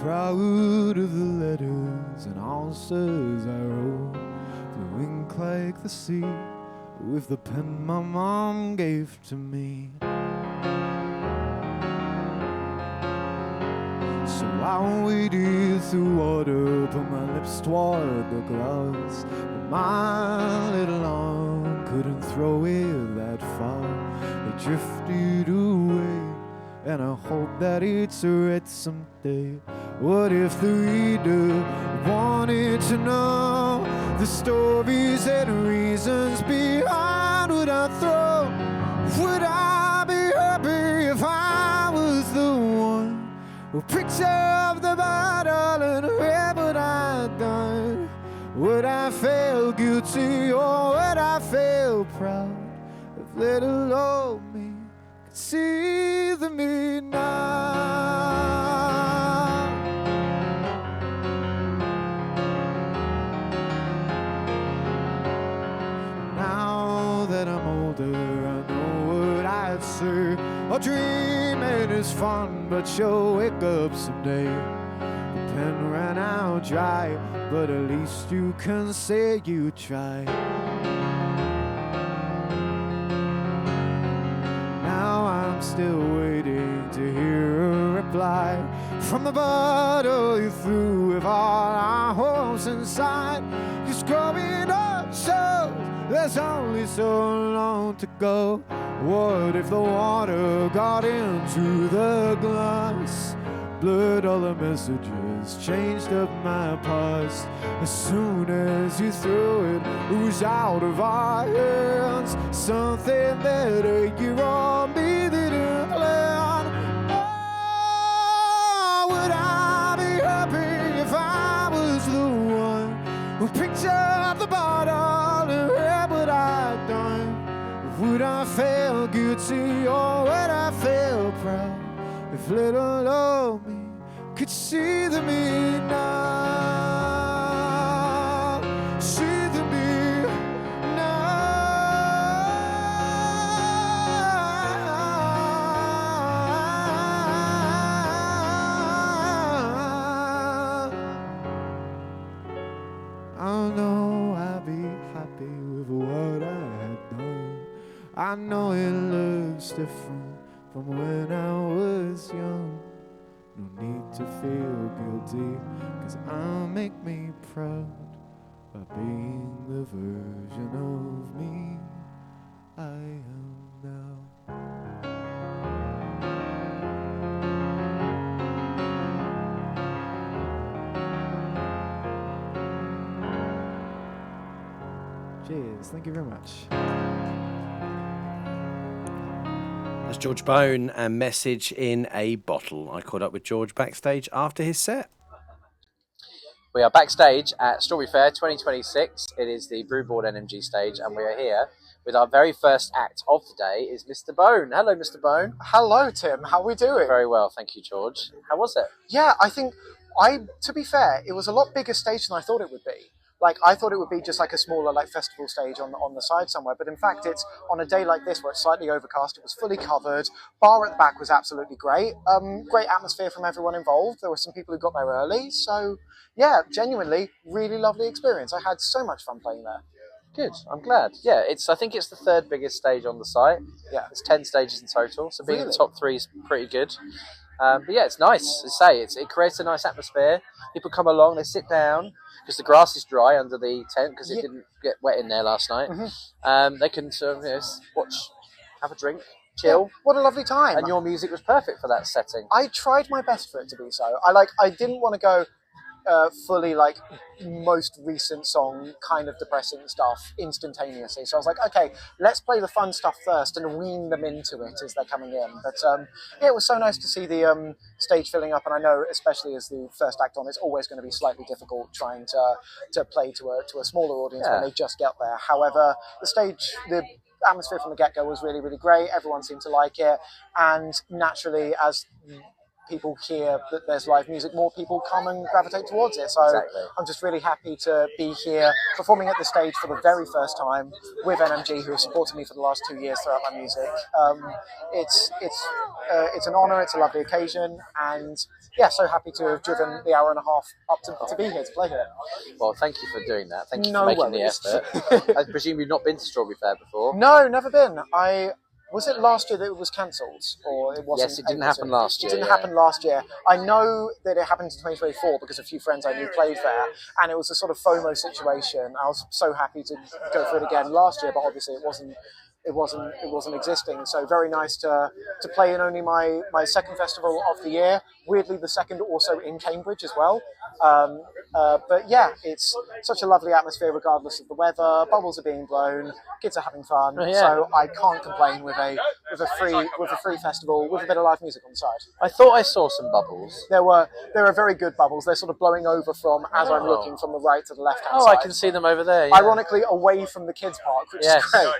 proud of the letters and answers I wrote, the ink like the sea, with the pen my mom gave to me. So I waded through water, put my lips toward the glass, but my little arm couldn't throw it that far. It drifted away, and I hope that it's read someday. What if the reader wanted to know the stories and reasons behind what I throw? Would I be happy if I was the one who picked up the bottle and read what I'd done? Would I feel guilty, or would I feel proud if little old me could see the me now? Now that I'm older, I know what I'd say. A dreaming is fun, but you'll wake up someday. The pen ran out dry, but at least you can say you tried. Now I'm still waiting to hear a reply from the bottle you threw with all our hopes inside. Just growing up shows there's only so long to go. What if the water got into the glass, blurred all the messages, changed up my past? As soon as you threw it, it was out of our hands. Something that 8-year-old me didn't plan. Oh, would I be happy if I was the one who picked up the bottle and read what I'd done? Would I feel guilty, or would I feel proud if little old me could see the me now? See the me now. I know I'd be happy with what I had done. I know it looks different from when I was young. No need to feel guilty, 'cause I'll make me proud by being the version of me I am now. Cheers, thank you very much. That's George Bone and Message in a Bottle. I caught up with George backstage after his set. We are backstage at Strawberry Fair 2026. It is the Brewboard NMG stage, and we are here with our very first act of the day is Mr. Bone. Hello, Mr. Bone. Hello, Tim. How are we doing? Very well, thank you, George. How was it? Yeah, to be fair, it was a lot bigger stage than I thought it would be. Like, I thought it would be just like a smaller, like, festival stage on the side somewhere. But in fact, it's on a day like this where it's slightly overcast. It was fully covered. Bar at the back was absolutely great. Great atmosphere from everyone involved. There were some people who got there early. So, yeah, genuinely, really lovely experience. I had so much fun playing there. Good, I'm glad. Yeah, I think it's the third biggest stage on the site. Yeah. There's 10 stages in total, so being in the top 3 is pretty good. But yeah, it's nice. As I say, it creates a nice atmosphere. People come along, they sit down because the grass is dry under the tent because it didn't get wet in there last night. They can sort of watch, have a drink, chill. Yeah, what a lovely time! And your music was perfect for that setting. I tried my best for it to be so. I didn't want to go fully like most recent song kind of depressing stuff instantaneously. So I was like, okay, let's play the fun stuff first and wean them into it as they're coming in. But yeah, it was so nice to see the stage filling up, and I know especially as the first act on, it's always going to be slightly difficult trying to play to a smaller audience when they just get there. However, the atmosphere from the get-go was really, really great. Everyone seemed to like it, and naturally, as people hear that there's live music, more people come and gravitate towards it. So I'm just really happy to be here performing at the stage for the very first time with NMG, who have supported me for the last 2 years throughout my music. It's an honour, it's a lovely occasion, and yeah, so happy to have driven the hour and a half up to be here to play here. Well, thank you for doing that. Thank you for making the effort. I presume you've not been to Strawberry Fair before? No, never been. Was it last year that it was cancelled, or it wasn't? Yes, it didn't happen last year. It didn't happen last year. I know that it happened in 2024 because a few friends I knew played there, and it was a sort of FOMO situation. I was so happy to go for it again last year, but obviously it wasn't existing. So very nice to play in only my second festival of the year. Weirdly, the second also in Cambridge as well. But yeah, it's such a lovely atmosphere regardless of the weather. Bubbles are being blown, kids are having fun. Oh, yeah. So I can't complain with a free festival with a bit of live music on the side. I thought I saw some bubbles. There are very good bubbles. They're sort of blowing over from as I'm looking from the right to the left hand Oh, side. I can see them over there. Yeah. Ironically, away from the kids' park, which is great.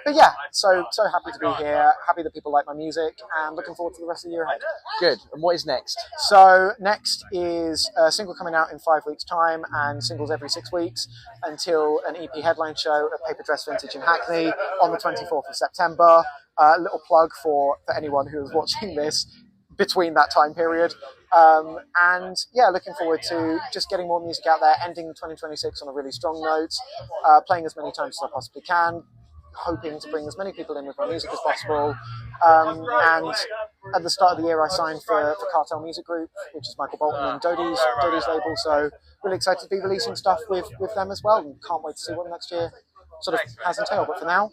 But yeah, so happy to be here. Happy that people like my music, and looking forward to the rest of the year ahead. Good. And what is next? So next is a single coming out in 5 weeks' time, and singles every 6 weeks until an EP headline show at Paper Dress Vintage in Hackney on the 24th of September. A little plug for anyone who is watching this between that time period. And yeah, looking forward to just getting more music out there, ending 2026 on a really strong note, playing as many times as I possibly can, hoping to bring as many people in with my music as possible. And at the start of the year, I signed for Cartel Music Group, which is Michael Bolton and Dodie's label. So really excited to be releasing stuff with them as well, and can't wait to see what the next year sort of has entailed. But for now,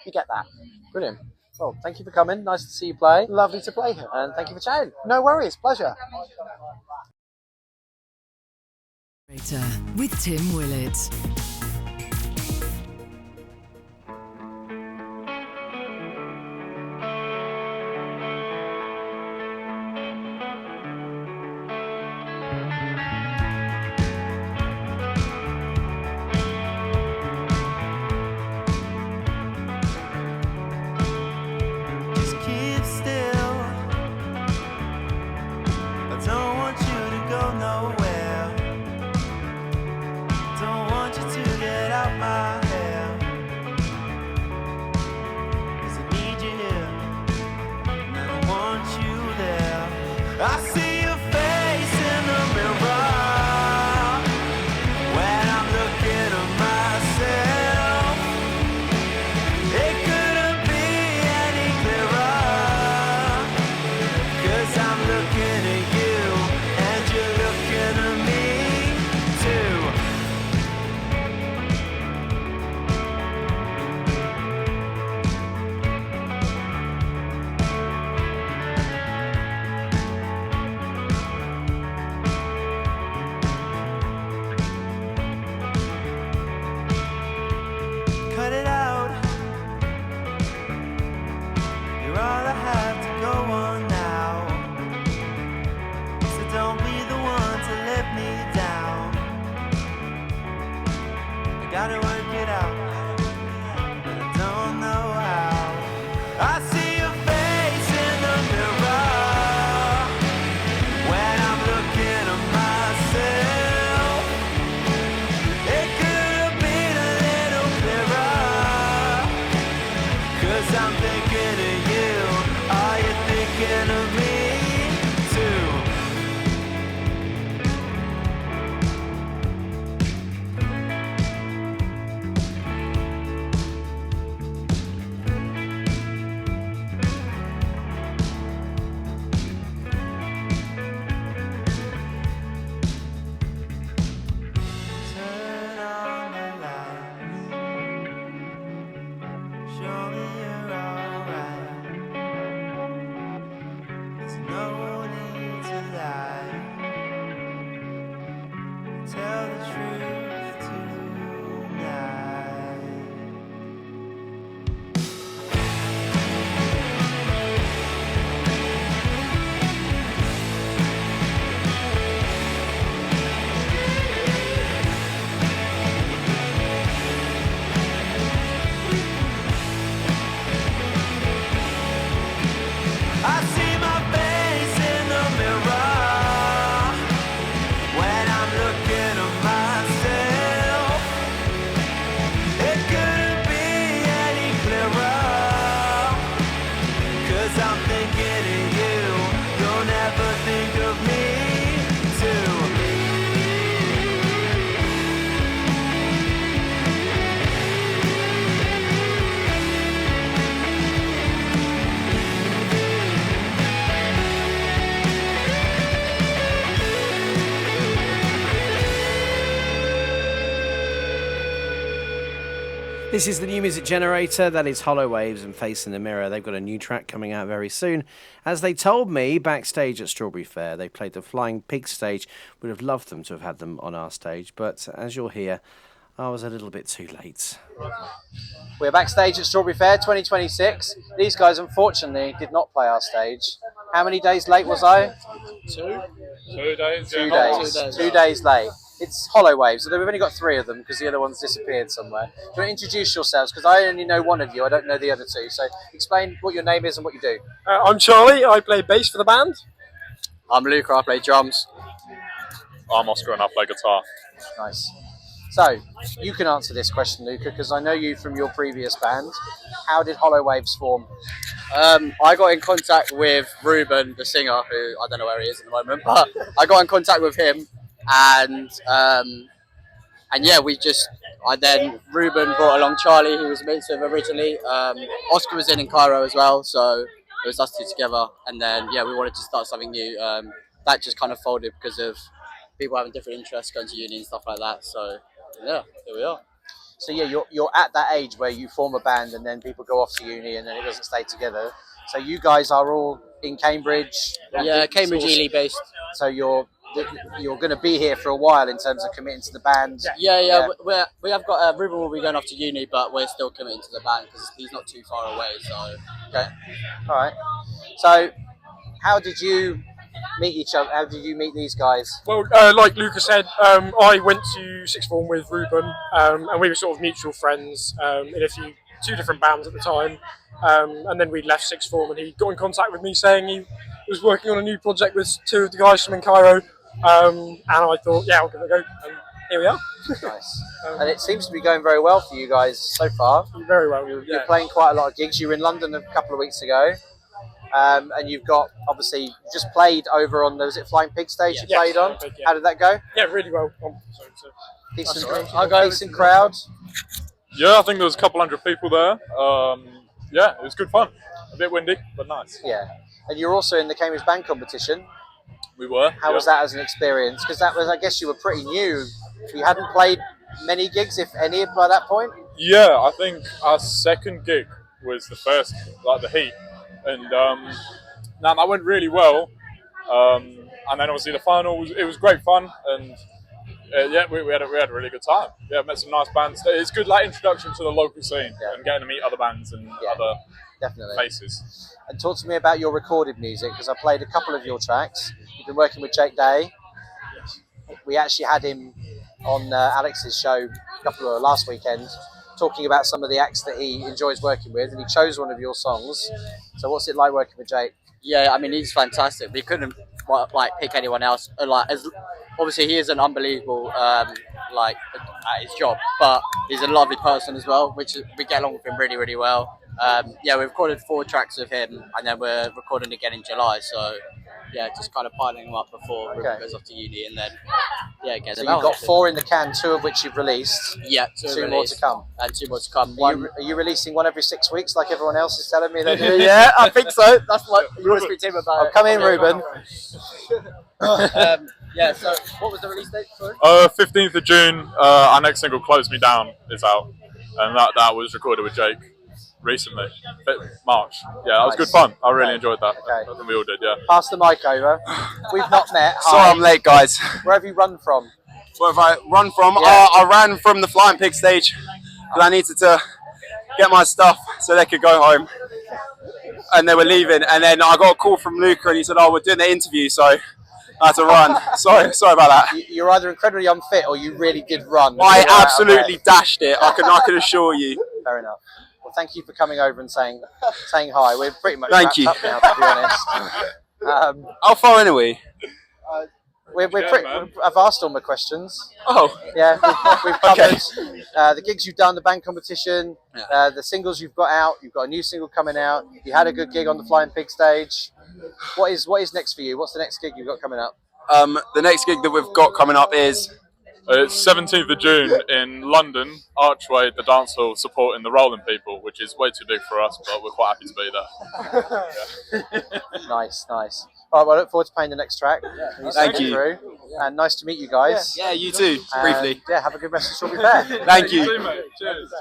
you get that. Brilliant. Well, thank you for coming. Nice to see you play. Lovely to play here. And thank you for chatting. No worries. Pleasure. With Tim Willett. Just keep still. I don't want you to go nowhere. Don't want you to get out my hair. 'Cause I need you here, and I don't want you there. I see your face in the mirror when I'm looking at myself. It couldn't be any clearer, 'cause I'm looking at you and you're looking at me too. Cut it out. You're all I have to go on now. So don't be the one to let me down. I gotta work it out, but I don't know how. I see your face in the mirror when I'm looking at myself. It could have been a little clearer, 'cause I'm thinking of you. Are you thinking of me too? This is the new music generator. That is Hollow Waves and Face in the Mirror. They've got a new track coming out very soon. As they told me backstage at Strawberry Fair, they played the Flying Pig stage. Would have loved them to have had them on our stage, but as you'll hear, I was a little bit too late. We're backstage at Strawberry Fair 2026. These guys, unfortunately, did not play our stage. How many days late was I? 2 days. 2 yeah. days. 2 days late. It's Hollow Waves, so we've only got 3 of them because the other one's disappeared somewhere. Do you want to introduce yourselves? Because I only know one of you, I don't know the other 2. So explain what your name is and what you do. I'm Charlie, I play bass for the band. I'm Luca, I play drums. I'm Oscar and I play guitar. Nice. So, you can answer this question, Luca, because I know you from your previous band. How did Hollow Waves form? I got in contact with Ruben, the singer, who I don't know where he is at the moment, but I got in contact with him, and yeah, Ruben brought along Charlie, who was mates with originally. Oscar was in Cairo as well, so it was us 2 together, and then yeah, we wanted to start something new. That just kind of folded because of people having different interests, going to uni and stuff like that. So yeah, here we are. So yeah, you're at that age where you form a band and then people go off to uni and then it doesn't stay together. So you guys are all in Cambridge. Yeah, Cambridge Ely based. So you're going to be here for a while in terms of committing to the band. Yeah. We have got Ruben will be going off to uni, but we're still committing to the band because he's not too far away. So okay, all right. So how did you meet each other? How did you meet these guys? Well, like Luca said, I went to sixth form with Ruben, and we were sort of mutual friends in 2 different bands at the time. And then we left sixth form, and he got in contact with me saying he was working on a new project with 2 of the guys from Cairo. And I thought, yeah, I'll give it a go. And here we are. Nice. And it seems to be going very well for you guys so far. Very well. You're playing quite a lot of gigs. You were in London a couple of weeks ago. And you've got, obviously, you just played over on, was it Flying Pig stage you played on? Yeah. How did that go? Yeah, really well. Decent crowd? Yeah, I think there was a couple hundred people there. Yeah, it was good fun. A bit windy, but nice. Yeah. And you're also in the Cambridge Band Competition. We were. How was that as an experience? Because that was, I guess you were pretty new. You hadn't played many gigs, if any, by that point? Yeah, I think our second gig was the first, like the heat. And that went really well. And then obviously the final, it was great fun. And yeah, we had a really good time. Yeah, met some nice bands. It's good, like, introduction to the local scene and getting to meet other bands and other faces. And talk to me about your recorded music, because I played a couple of your tracks. You've been working with Jake Day. We actually had him on Alex's show last weekend, talking about some of the acts that he enjoys working with, and he chose one of your songs. So what's it like working with Jake? Yeah, I mean, he's fantastic. We couldn't pick anyone else. Obviously, he is an unbelievable at his job, but he's a lovely person as well, which we get along with him really, really well. Yeah, we recorded 4 tracks with him, and then we're recording again in July. So yeah, just kind of piling them up before Ruben goes off to uni, and then get so them out. You've got 4 in the can, 2 of which you've released. Yeah, 2 more to come. And 2 more to come. Are you releasing one every 6 weeks, like everyone else is telling me they're doing? Yeah, I think so. That's what we always speak to him about. Come in, Ruben. Yeah, so what was the release date? Sorry? 15th of June, our next single, Close Me Down, is out. And that was recorded with Jake recently, March. Yeah, that was good fun. I really enjoyed that. I think we all did, yeah. Pass the mic over. We've not met. Sorry I'm late, guys. Where have you run from? Where have I run from? Yeah. I ran from the Flying Pig stage because I needed to get my stuff so they could go home. And they were leaving. And then I got a call from Luca and he said, we're doing the interview, so I had to run. Sorry about that. You're either incredibly unfit or you really did run. I absolutely dashed it. I can assure you. Fair enough. Well, thank you for coming over and saying hi. We're pretty much Thank wrapped you. up now, to be honest. How far anyway? I've asked all my questions. Oh. Yeah, we've covered the gigs you've done, the band competition, the singles you've got out. You've got a new single coming out. You had a good gig on the Flying Pig stage. What is next for you? What's the next gig you've got coming up? The next gig that we've got coming up is... It's 17th of June in London, Archway, the dance hall, supporting the Rolling People, which is way too big for us, but we're quite happy to be there. Nice. All right, well, I look forward to playing the next track. Thank you. Through. And nice to meet you guys. Yeah, you too, briefly. Yeah, have a good rest of Strawberry Fair. Thank you. Cheers.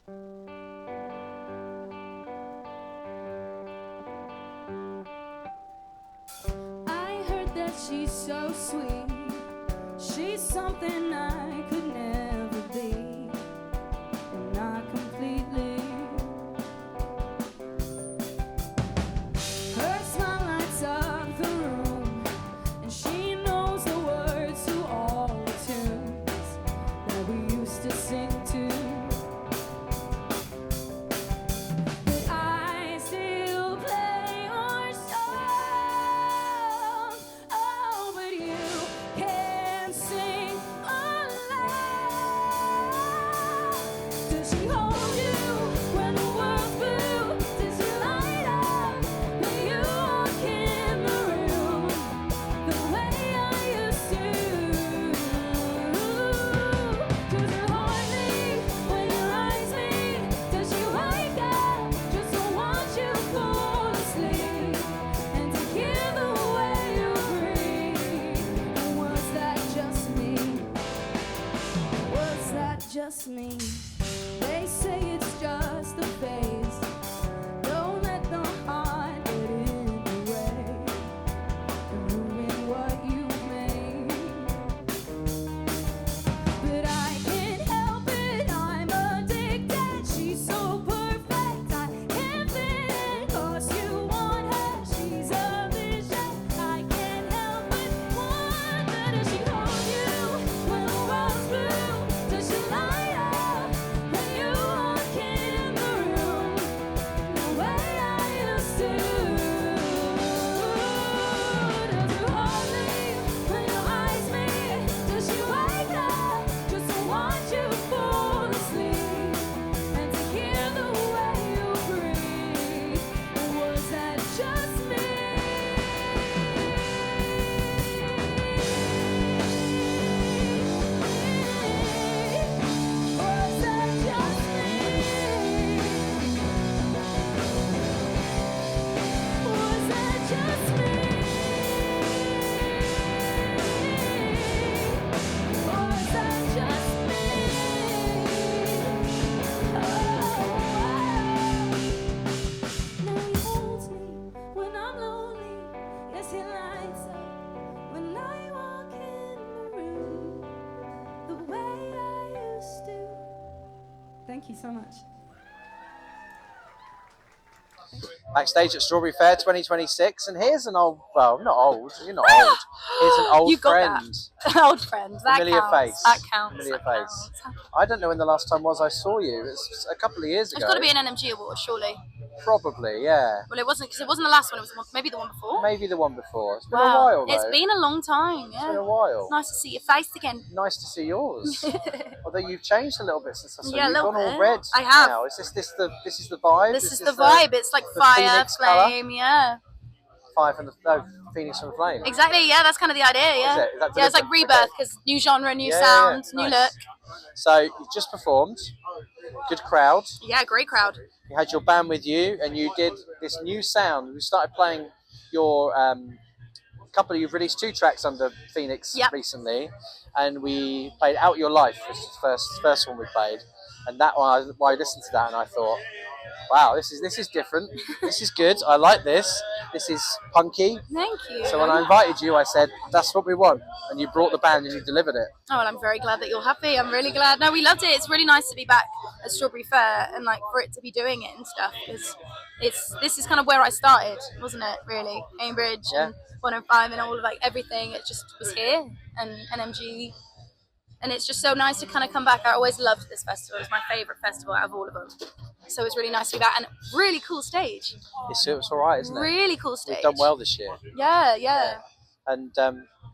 I heard that she's so sweet. She's something I could never be. Not completely. Her smile lights up the room, and she knows the words to all the tunes that we used to sing to. But I still play your song. Oh, but you can't sing alone. Does she hold you when the world's blue? Does she light up when you walk in the room the way I used to? Does she hold me when your eyes meet? Does she wake up just to watch you fall asleep and to hear the way you breathe? And was that just me? Was that just me? They say it's just a phase. Don't let the heart get in the way and ruin what you made. But I can't help it, I'm addicted. She's so perfect, I can't fit in. 'Cause you want her, she's a vision. I can't help but wonder, does she hold you when the world's blue? Does she light up when you walk in the room the way I used to? Does she hold me when your eyes meet? Does she wake up just to watch you fall asleep and to hear the way you breathe? Or was that just me? Was that just me? Was that just me? Was that just me? Now he holds me when I'm lonely. Yes, he lights up when I walk in the room the way I used to. Thank you so much. Backstage at Strawberry Fair 2026, and here's an old, well, not old, you're not old. Here's an old You got friend. that. Old friend. That Familiar counts. face. That counts. Familiar that face. counts. I don't know when the last time was I saw you. It's a couple of years It's ago. got to be an NMG award, surely. Probably, yeah. Well, it wasn't, because it wasn't the last one. It was maybe the one before. Maybe the one before. It's been Wow. a while, though. It's been a long time. Yeah. It's been a while. Nice to see your face again. Nice to see yours. Although you've changed a little bit since I saw Yeah, a you. You've little gone all bit. red. I have. Now. Is this the vibe? This is the vibe. It's like the fire, Phoenix colour? flame. Yeah. Fire from the Phoenix from the flame. Exactly. Yeah, that's kind of the idea. Yeah. Is it? Is that Yeah, it's like deliberate? rebirth because new genre, new Yeah, sound, yeah, new nice. look. So you just performed. Good crowd. Yeah, great crowd. You had your band with you, and you did this new sound. We started playing your you've released 2 tracks under Phoenix recently, and we played Out Your Life, which is the first one we played, and that one I listened to that and I thought, wow, this is different. This is good. I like this. This is punky. Thank you. So when I invited you, I said, that's what we want, and you brought the band and you delivered it. Oh, well, I'm very glad that you're happy. I'm really glad. No, we loved it. It's really nice to be back at Strawberry Fair and like for it to be doing it and stuff. Because this is kind of where I started, wasn't it? Really, Cambridge and 105 and all of like everything. It just was here and NMG, and it's just so nice to kind of come back. I always loved this festival. It's my favourite festival out of all of them. So it's really nice to be back and really cool stage. It's all right, isn't it? Really cool stage. We've done well this year. Yeah. And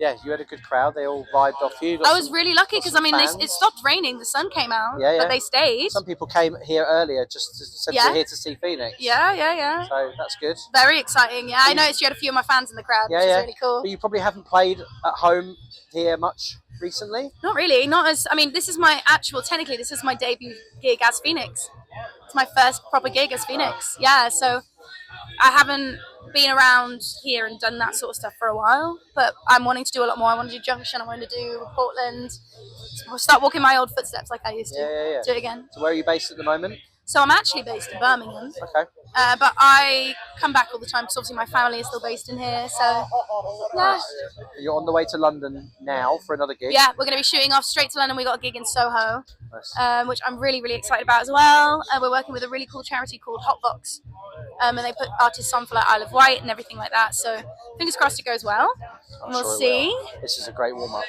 you had a good crowd. They all vibed off you. I was really lucky because I mean it stopped raining, the sun came out, but they stayed. Some people came here earlier just to they're here to see Phoenix. Yeah. So that's good. Very exciting. Yeah, I noticed you had a few of my fans in the crowd, which is really cool. But you probably haven't played at home here much recently. Not really. Not as. I mean, this is my debut gig as Phoenix. It's my first proper gig as Phoenix. Yeah, so I haven't been around here and done that sort of stuff for a while, but I'm wanting to do a lot more. I want to do Junction, I want to do Portland, start walking my old footsteps like I used to. Yeah. Do it again. So where are you based at the moment? So I'm actually based in Birmingham. Okay. But I come back all the time because obviously my family is still based in here. So yeah. You're on the way to London now for another gig? Yeah, we're going to be shooting off straight to London. We got a gig in Soho, Nice. which I'm really, really excited about as well. We're working with a really cool charity called Hotbox. And they put artists on for like Isle of Wight and everything like that. So fingers crossed it goes well. I'm We'll sure it see. will. This is a great warm-up.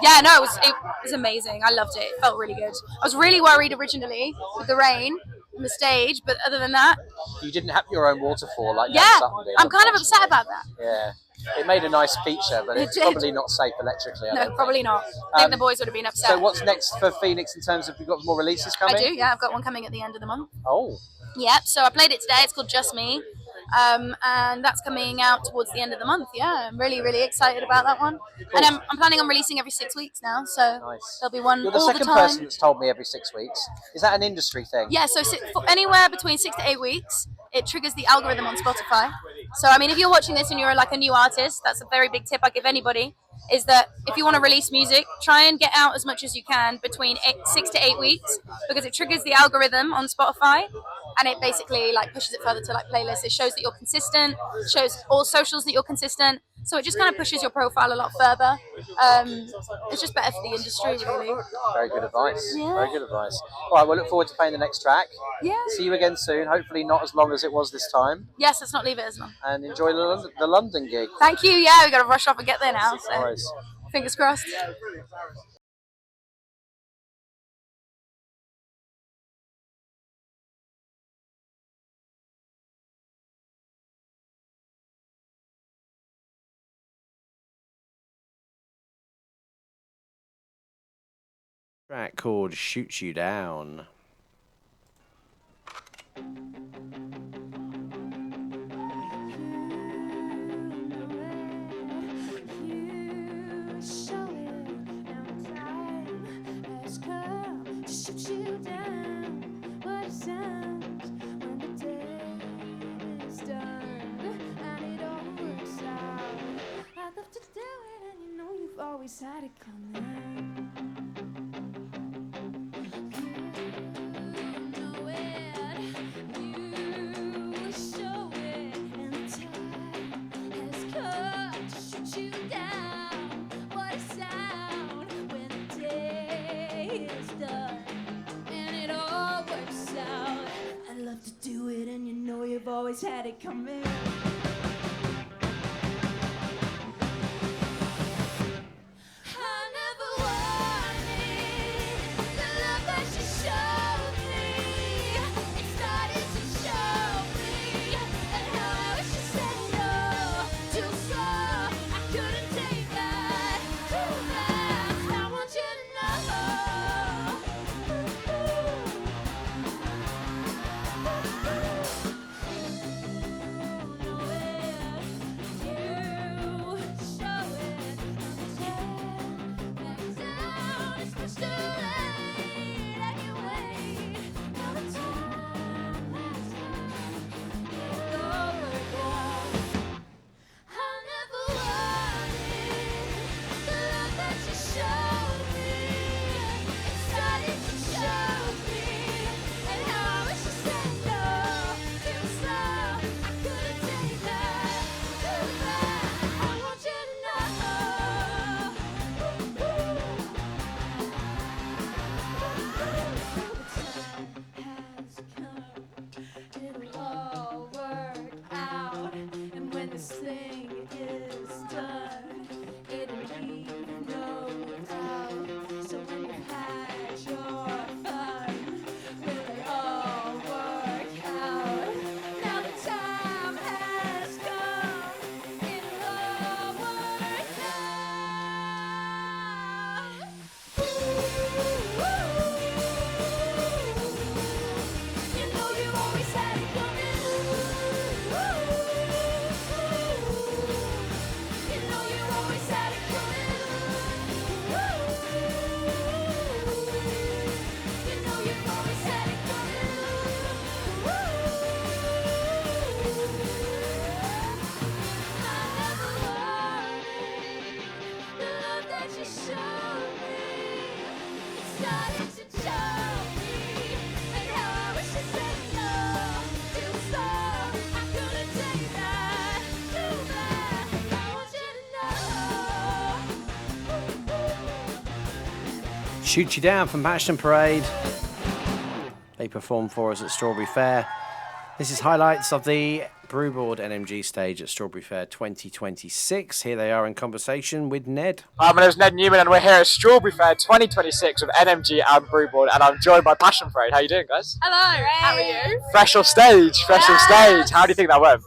Yeah, no, it was amazing. I loved it. It felt really good. I was really worried originally with the rain on the stage, but other than that, You didn't have your own waterfall like yeah, Dan Sutton did, I'm kind of upset about that. Yeah. It made a nice feature, but It it's did. probably not safe electrically. I No, don't probably think. not. I think the boys would have been upset. So what's next for Phoenix in terms of, you've got more releases coming? I do, yeah. I've got one coming at the end of the month. Oh. Yep, so I played it today. It's called Just Me. And that's coming out towards the end of the month. Yeah, I'm really, really excited about that one. And I'm planning on releasing every 6 weeks now. So there'll be one You're the all second the time. person that's told me every 6 weeks. Is that an industry thing? Yeah, so for anywhere between 6 to 8 weeks, it triggers the algorithm on Spotify. So, I mean, if you're watching this and you're like a new artist, that's a very big tip I give anybody, is that if you want to release music, try and get out as much as you can between 6 to 8 weeks, because it triggers the algorithm on Spotify, and it basically like pushes it further to like playlists. It shows that you're consistent, shows all socials that you're consistent, so it just kind of pushes your profile a lot further. It's just better for the industry, really. Very good advice. Yeah. Very good advice. All right, we'll look forward to playing the next track. Yeah. See you again soon. Hopefully not as long as it was this time. Yes, let's not leave it as long. And enjoy the London gig. Thank you. Yeah, we got to rush off and get there now. So No worries. fingers crossed. Track called Shoot You Down. Always had it coming. Always had it coming. thought you should show me, and how I wish you said no to the song. I couldn't take that. Too bad. I want you to know. Shoot You Down from Passion Parade. They performed for us at Strawberry Fair. This is highlights of the Brewboard NMG stage at Strawberry Fair 2026. Here they are in conversation with Ned. Hi, my name is Ned Newman and we're here at Strawberry Fair 2026 with NMG and Brewboard, and I'm joined by Passion Parade. How you doing, guys? Hello, how are you? Fresh off stage, fresh off stage. How do you think that went?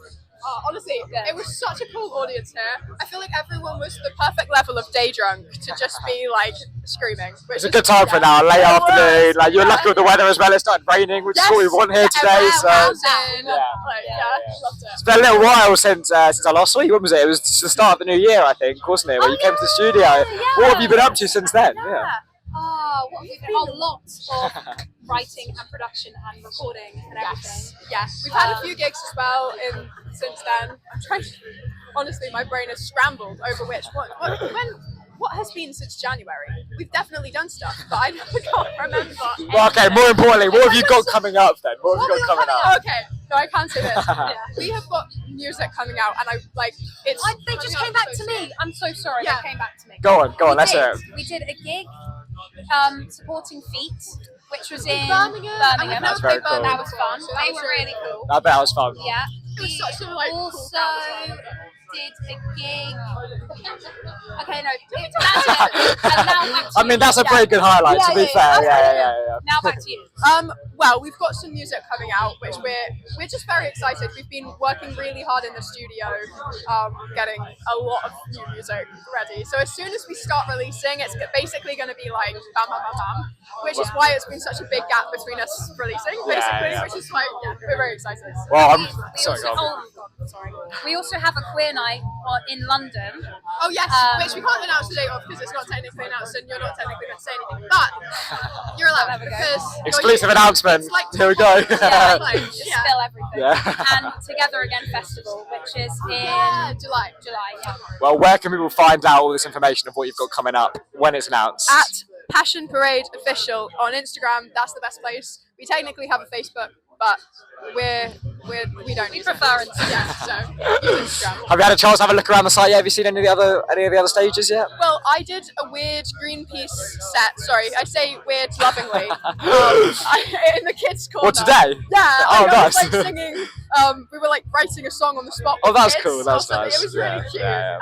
Honestly, it was such a cool audience here. I feel like everyone was the perfect level of day drunk to just be like screaming. It's a good time for now, late afternoon. Like, you're lucky with the weather as well. It started raining, which is what we want here today. So loved it. it's been a little while since I last saw you. When was it? It was the start of the new year, I think, wasn't it? Where you came to the studio. What have you been up to since then? What have we been? A lot of writing and production and recording and everything. Yes. We've had a few gigs as well since then. I'm trying to, honestly, my brain is scrambled over what has been since January. We've definitely done stuff, but I can't remember. Well, okay, more importantly, what have you got coming up then? What have you got coming up? Okay, no, I can't say this. We have got music coming out, and they just came back to me. I'm so sorry. They came back to me. Go on, let's hear it. We did a gig supporting Feet, which was in Birmingham. That's very cool. That was fun. They were really cool. I bet that was fun. Yeah. It was such a also did a gig. Okay, no, that's it. And now back to I mean, that's a pretty good highlight, to be fair. Yeah. Now back to you. Well, we've got some music coming out, which we're just very excited. We've been working really hard in the studio, getting a lot of new music ready. So as soon as we start releasing, it's basically going to be like bam, bam, bam, bam. Which is why it's been such a big gap between us releasing, basically. Which is why we're very excited. Well, we also have a queer night in London. Oh yes, which we can't announce the date of because it's not technically announced and you're not technically going to say anything. But you're allowed because exclusive announcement. Like here we go. Spill everything. Yeah. And Together Again Festival, which is in July. Yeah. Well, where can people find out all this information of what you've got coming up when it's announced? At Passion Parade Official on Instagram. That's the best place. We technically have a Facebook, but we don't prefer Instagram. Yeah, so use Instagram. Have you had a chance to have a look around the site yet? Have you seen any of the other stages yet? Well, I did a weird Greenpeace set. Sorry, I say weird lovingly. In the kids' corner. What, today? Yeah. Oh, I nice. was like singing. We were like writing a song on the spot. Oh, with that's kids cool. or That's something. nice. It was really cute. Yeah.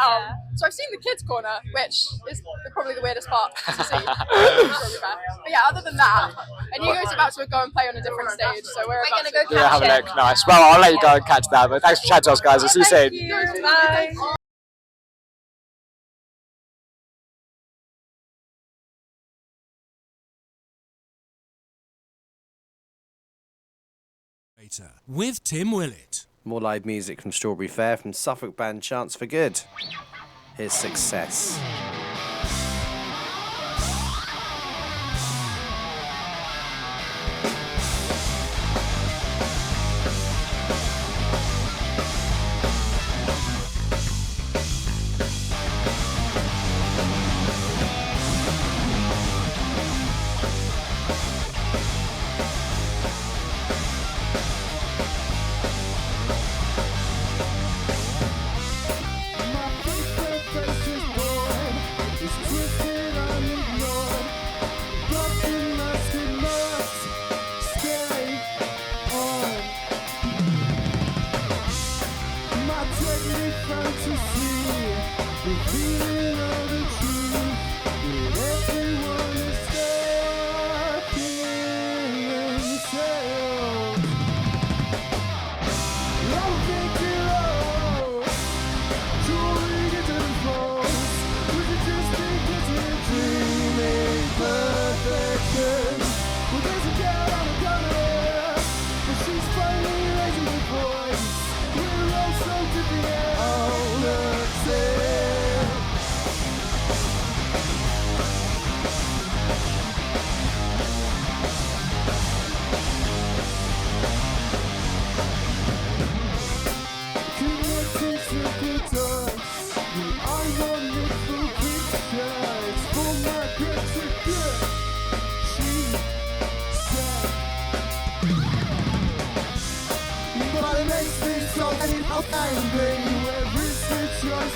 So I've seen the kids' corner, which is probably the weirdest part to see. But yeah, other than that, and you guys are about to go and play on a different stage, so we're about to go Yeah, have a look. Nice. Well, I'll let you go and catch that. But thanks for chatting to us, guys. I'll see you soon. Bye. With Tim Willett. More live music from Strawberry Fair from Suffolk band Chance for Good. Here's Success. Faces born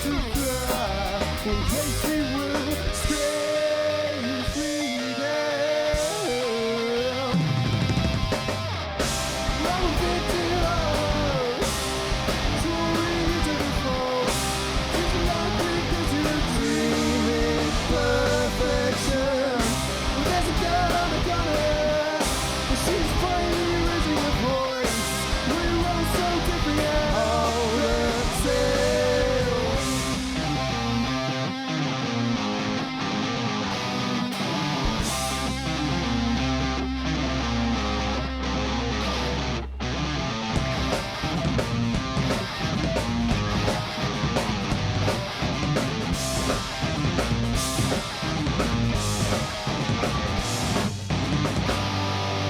to fly. And yes, we will scream freedom. I'm a victim of soaring into the fall. It's like we get to dreaming perfection. Well, there's a girl on the corner, and she's finally raising her voice. We're all so different, all the same.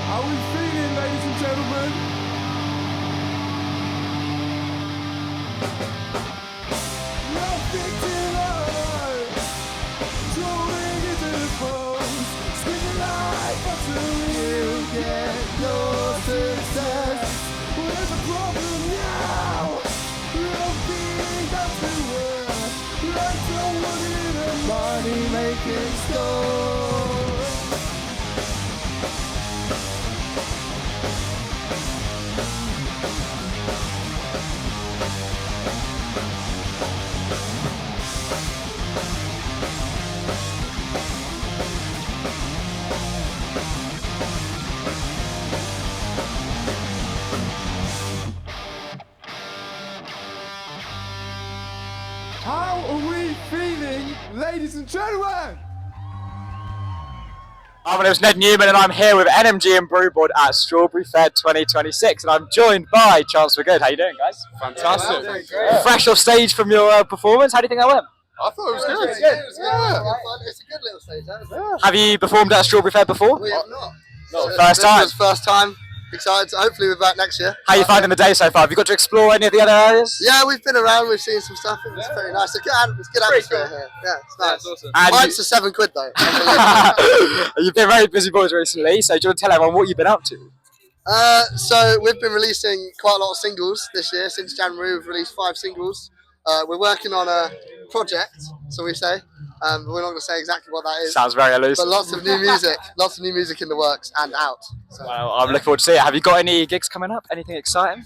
How are we feeling, ladies and gentlemen? Nothing to lie, rolling into the phones, screaming life until you get your success. Well, there's a problem now. You're being up to work, like someone in a money-making store. How are we feeling, ladies and gentlemen? My name is Ned Newman and I'm here with NMG and Brewboard at Strawberry Fair 2026 and I'm joined by Chance for Good. How you doing, guys? Fantastic. Fresh off stage from your performance, how do you think that went? I thought it was good. It's Yeah. It's a good little stage, that Have you performed at Strawberry Fair before? We have not. First time? This was first time. Excited. Hopefully we're back next year. How are you finding the day so far? Have you got to explore any of the other areas? Yeah, we've been around. We've seen some stuff. It's very nice. It's good atmosphere here. Yeah, it's nice. awesome. Mine's for £7 though. You've been very busy boys recently, so do you want to tell everyone what you've been up to? So we've been releasing quite a lot of singles this year. Since January, we've released 5 singles. We're working on a project, so we say. We're not going to say exactly what that is. Sounds very elusive. But lots of new music in the works and out. So. Well, I'm looking forward to see it. Have you got any gigs coming up? Anything exciting?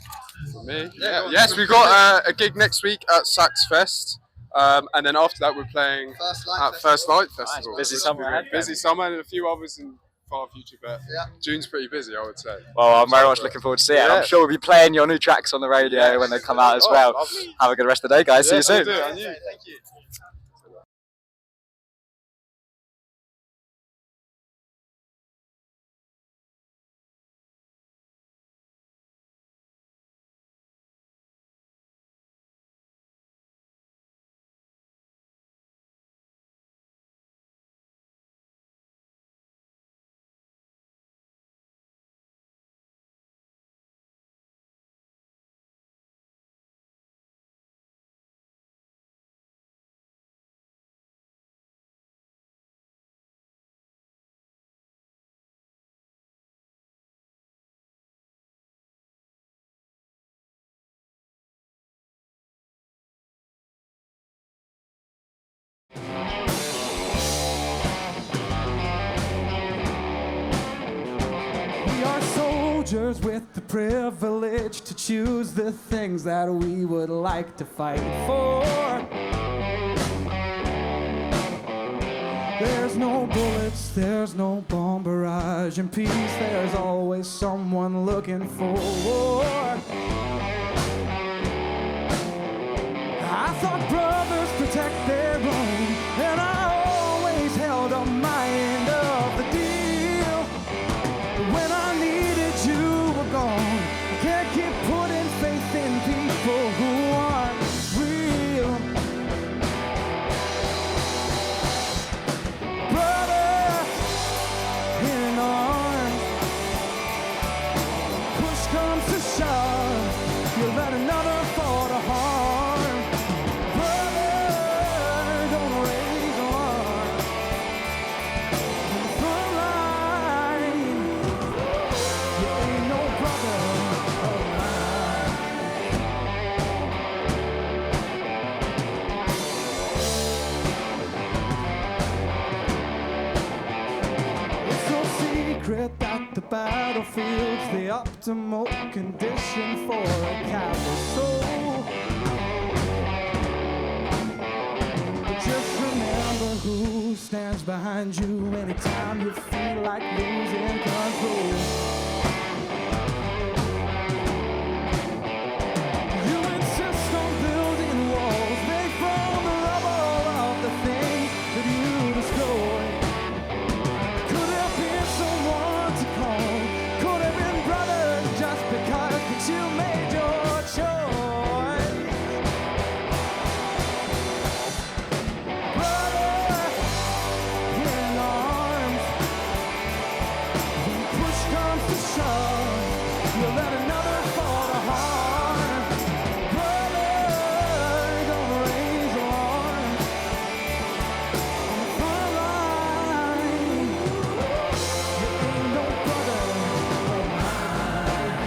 For me? Yeah. Yes, we've got a gig next week at Sax Fest. And then after that, we're playing at First Light Festival. Busy summer ahead. Busy summer and a few others in far future, but June's pretty busy, I would say. Well, I'm very much looking forward to see it. And I'm sure we'll be playing your new tracks on the radio when they come out as well. Lovely. Have a good rest of the day, guys. See you soon. And you. Thank you. We are soldiers with the privilege to choose the things that we would like to fight for. There's no bullets, there's no bomb barrage. In peace, there's always someone looking for war. I thought brothers protect their own, and I always held up my end of the deal. But when I needed you were gone. I can't keep putting faith in people who aren't real. Brother in arms, push comes to shove. battlefield's the optimal condition for a cowboy soul. But just remember who stands behind you anytime you feel like losing control. You insist on building walls made from the rubble of the things that you destroy. Could have been someone to call, could have been brothers just because, but you made your choice. Brother in arms, when push comes to shove, you let another fall to harm. Brother, don't raise arms on the front line. You ain't no brother of mine.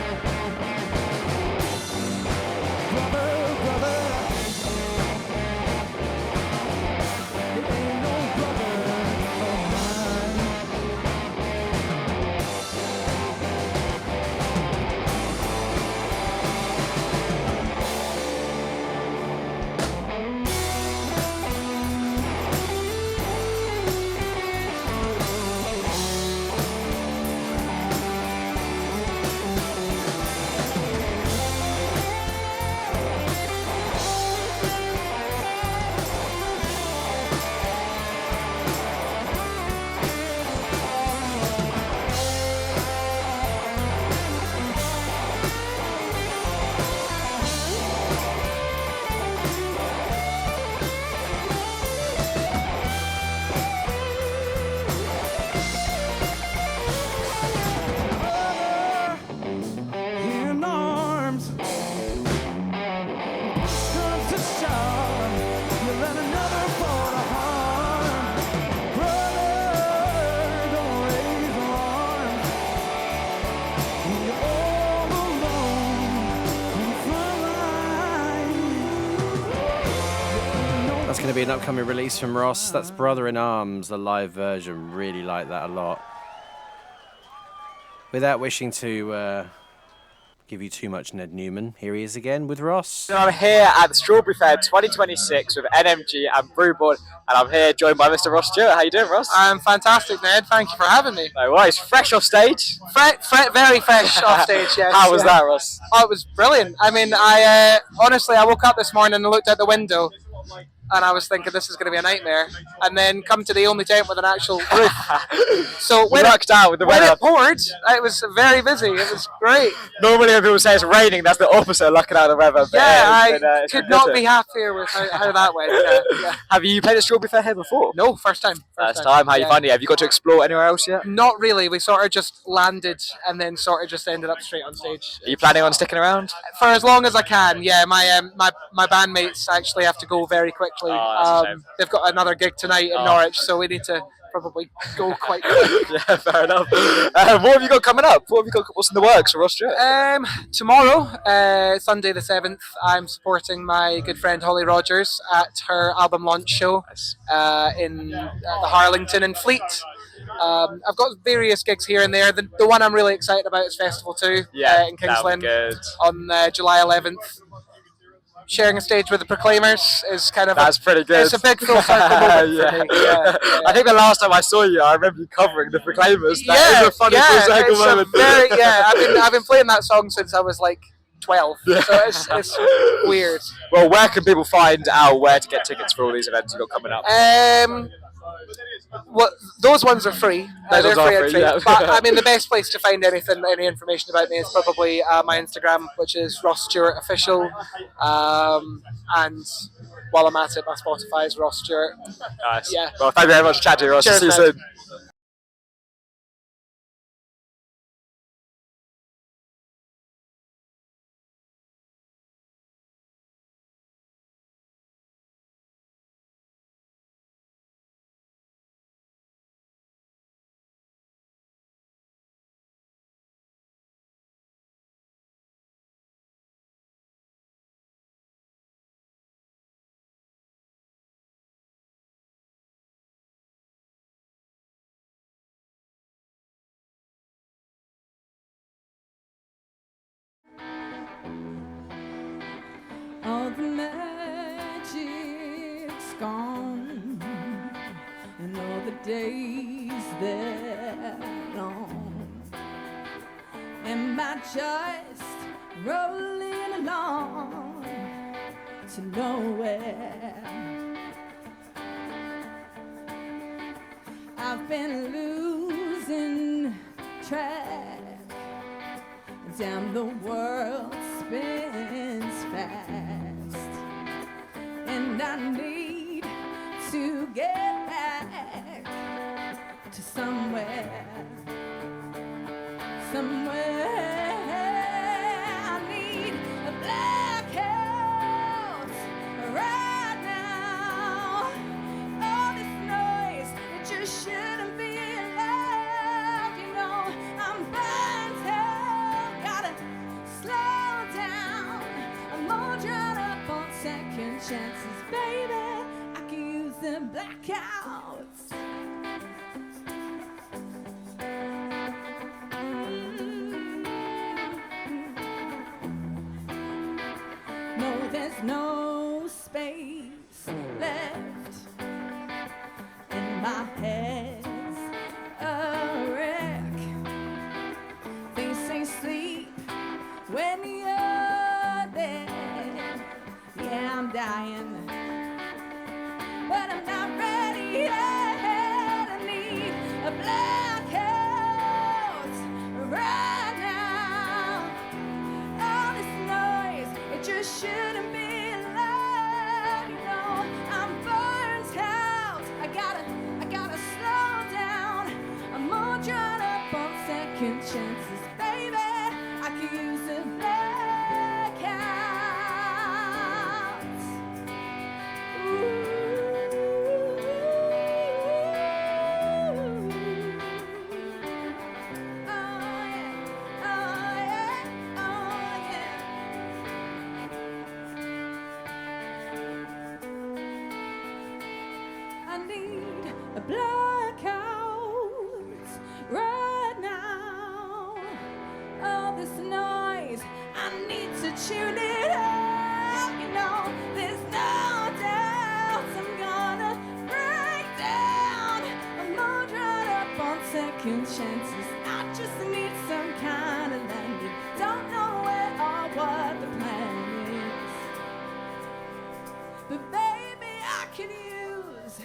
Brother, brother, you ain't no brother of mine. In arms, push comes to shove, you let another fall to harm. Brother, don't raise arms when you're all alone on the front line. That's going to be an upcoming release from Ross. That's Brother in Arms, the live version. Really like that a lot. Without wishing to give you too much Ned Newman, here he is again with Ross. And I'm here at the Strawberry Fair 2026 with NMG and Brewboard, and I'm here joined by Mr. Ross Stewart. How you doing, Ross? I'm fantastic, Ned. Thank you for having me. No worries. Fresh off stage? Very fresh off stage, yes. How was that, Ross? Oh, it was brilliant. I mean, I honestly, I woke up this morning and looked out the window and I was thinking this is going to be a nightmare. And then come to the only tent with an actual roof. So when lucked out with the when weather. it poured, it was very busy. It was great. Normally when people say it's raining, that's the opposite of lucking out of the weather. But Yeah, it's I been could not good. be happier with how that went. Yeah. Have you played at Strawberry Fair here before? No, first time. First time. How you finding it? Have you got to explore anywhere else yet? Not really. We sort of just landed and then sort of just ended up straight on stage. Are you planning on sticking around? For as long as I can, yeah. My bandmates actually have to go very quickly. Oh, that's a shame. They've got another gig tonight in Oh. Norwich, so we need to probably go quite quick. Yeah, fair enough. What have you got coming up? What have you got? What's in the works for Ross Stewart? Tomorrow, Sunday the 7th, I'm supporting my good friend Holly Rogers at her album launch show in the Harlington in Fleet. I've got various gigs here and there. The one I'm really excited about is Festival 2 in King's that'll Lynn be good. on July 11th. Sharing a stage with the Proclaimers is kind of That's pretty good. It's a big full circle moment for me. Yeah. I think the last time I saw you, I remember you covering the Proclaimers. That is a funny full circle it's moment. I've been playing that song since I was like 12, so it's weird. Well, where can people find out where to get tickets for all these events you've got coming up? Well, those ones are free. Those They're ones are free free, entry. yeah. But I mean, the best place to find any information about me is probably my Instagram, which is Ross Stewart Official. And while I'm at it, my Spotify is Ross Stewart. Nice. Yeah. Well, thank you very much for chatting, Ross. Cheers, See you mate. soon. of magic's gone, and all the days they're long. Am I just rolling along to nowhere? I've been losing track. Damn, the world spins fast, and I need to get back to somewhere. I need a blackout right now. All this noise, it just shouldn't be allowed. You know, I'm burnt out, gotta slow down. I'm all drawn up on second chances, baby. I can use the blackouts. No, there's no space left in my head's a wreck. They say sleep when you're dead. Yeah, I'm dying, but I'm not ready yet. I need a blackout right now. All this noise, it just shouldn't be allowed. You know, I'm burnt out. I gotta slow down. I'm all drawn up on second chances, baby. I could use a blackout. I need a blackout right now. All this noise, I need to tune it out. You know, there's no doubt I'm gonna break down. I'm all drawn up on second chances. I just need some kind of landing. Don't know where or what the plan is, but baby, I could use.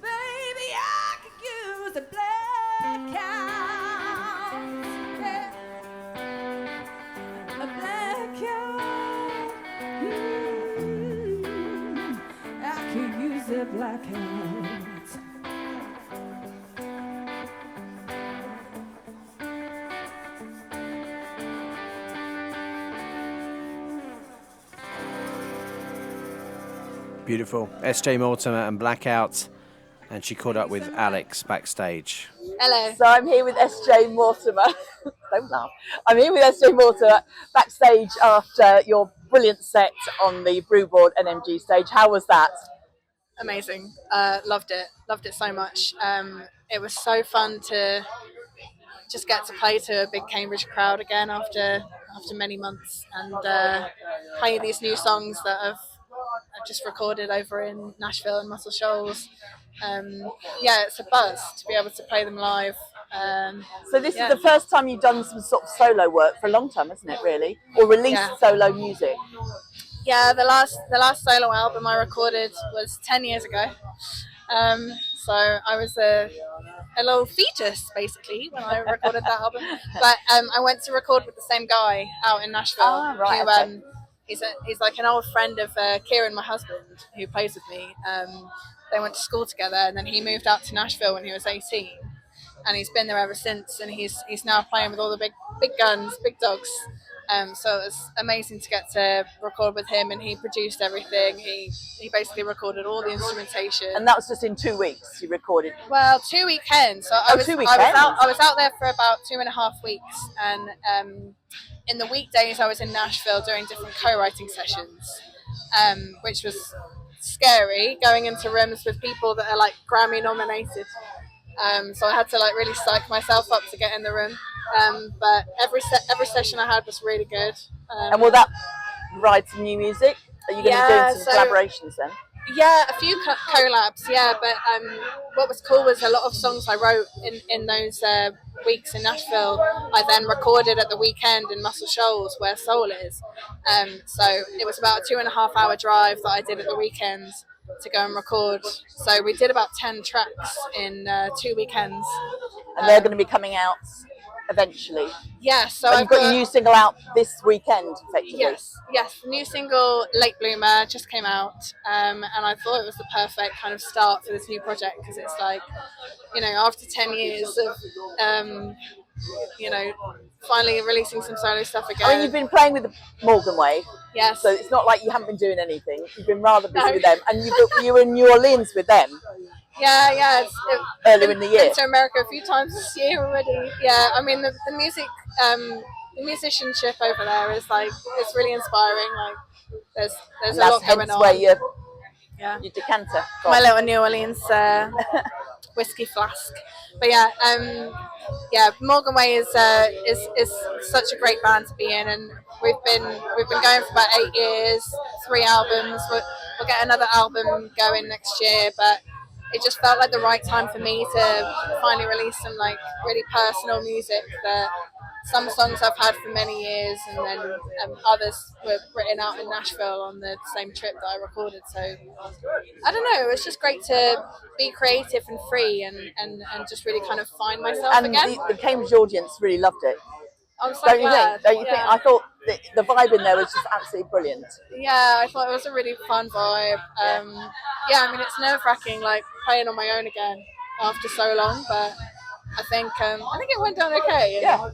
Baby, I could use a blackout. Yeah. A blackout. I could use a blackout. Beautiful. SJ Mortimer and Blackout. And she caught up with Alex backstage. Hello. So I'm here with SJ Mortimer. Don't laugh. I'm here with SJ Mortimer backstage after your brilliant set on the Brewboard NMG stage. How was that? Amazing. Loved it so much. It was so fun to just get to play to a big Cambridge crowd again after many months, and play these new songs that I've just recorded over in Nashville and Muscle Shoals. Yeah, it's a buzz to be able to play them live. So this is the first time you've done some sort of solo work for a long time, isn't it, really? Or released solo music? Yeah, the last solo album I recorded was 10 years ago. So I was a little fetus, basically, when I recorded that album. But I went to record with the same guy out in Nashville. Ah, right, who, okay. He's like an old friend of Kieran, my husband, who plays with me. They went to school together, and then he moved out to Nashville when he was 18. And he's been there ever since, and he's now playing with all the big guns, big dogs. So it was amazing to get to record with him, and he produced everything. He basically recorded all the instrumentation. And that was just in 2 weeks you recorded? Well, 2 weekends. So I was out there for about 2.5 weeks, and in the weekdays I was in Nashville doing different co-writing sessions, which was scary, going into rooms with people that are like Grammy nominated. So I had to like really psych myself up to get in the room. But every session I had was really good. And will that write some new music? Are you going to be doing some collaborations then? Yeah, a few collabs, yeah, but what was cool was a lot of songs I wrote in those weeks in Nashville, I then recorded at the weekend in Muscle Shoals, where Soul is. So it was about a 2.5 hour drive that I did at the weekend to go and record. So we did about 10 tracks in 2 weekends. And they're going to be coming out eventually. Yeah, so and I've you've got your new single out this weekend, effectively. Yes. The new single, Late Bloomer, just came out, and I thought it was the perfect kind of start for this new project, because it's like, after 10 years of, finally releasing some solo stuff again. I mean, you've been playing with the Morgan Way. Yes. So it's not like you haven't been doing anything. You've been rather busy with them, and you were in New Orleans with them. Yeah. Earlier in the year. Been to America a few times this year already. Yeah, I mean the music, the musicianship over there is like, it's really inspiring. Like there's a lot going on. Where your decanter from. My little New Orleans whiskey flask. But Morgan Way is such a great band to be in, and we've been going for about 8 years, 3 albums. We'll get another album going next year, but it just felt like the right time for me to finally release some like really personal music. That some songs I've had for many years, and then others were written out in Nashville on the same trip that I recorded. So I don't know, it was just great to be creative and free and just really kind of find myself again. And the Cambridge audience really loved it. I'm so Don't glad. you think? Don't you think? I thought the vibe in there was just absolutely brilliant. Yeah, I thought it was a really fun vibe. I mean, it's nerve-wracking, like playing on my own again after so long, but I think it went down okay. And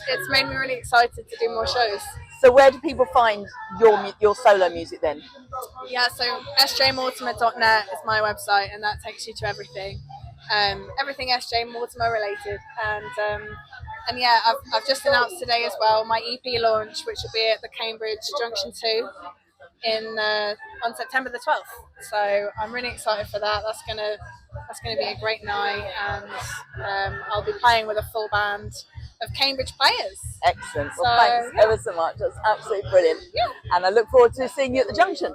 it's made me really excited to do more shows. So where do people find your solo music then? Yeah, so sjmortimer.net is my website, and that takes you to everything. Everything SJ Mortimer related, and yeah, I've just announced today as well my EP launch, which will be at the Cambridge Junction 2 on September the 12th. So I'm really excited for that. That's gonna be a great night, and I'll be playing with a full band of Cambridge players. Excellent. Well, thanks ever so much. That's absolutely brilliant. Yeah. And I look forward to seeing you at the Junction.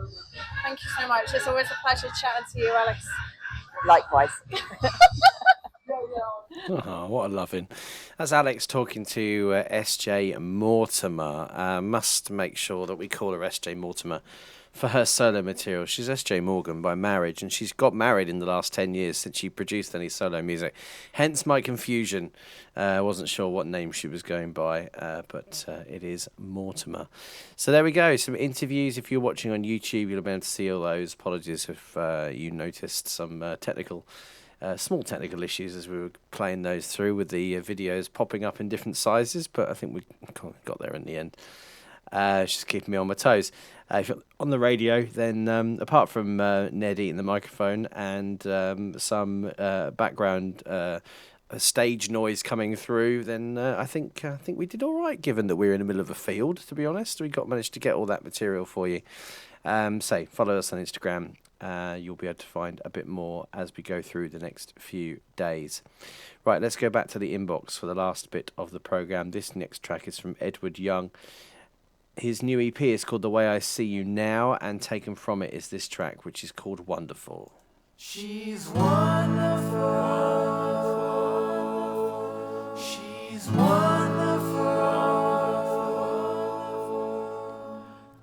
Thank you so much. It's always a pleasure chatting to you, Alex. Likewise. Oh, what a loving. That's Alex talking to SJ Mortimer. Must make sure that we call her SJ Mortimer for her solo material. She's SJ Morgan by marriage, and she's got married in the last 10 years since she produced any solo music. Hence my confusion. I wasn't sure what name she was going by, but it is Mortimer. So there we go. Some interviews. If you're watching on YouTube, you'll be able to see all those. Apologies if you noticed some small technical issues as we were playing those through with the videos popping up in different sizes, but I think we got there in the end. It's just keeping me on my toes. If you're on the radio, then apart from Ned eating the microphone and some background stage noise coming through, then I think we did all right, given that we're in the middle of a field, to be honest. We managed to get all that material for you. Follow us on Instagram. You'll be able to find a bit more as we go through the next few days. Right, let's go back to the inbox for the last bit of the programme. This next track is from Edward Young. His new EP is called The Way I See You Now, and taken from it is this track, which is called Wonderful. She's wonderful. She's wonderful.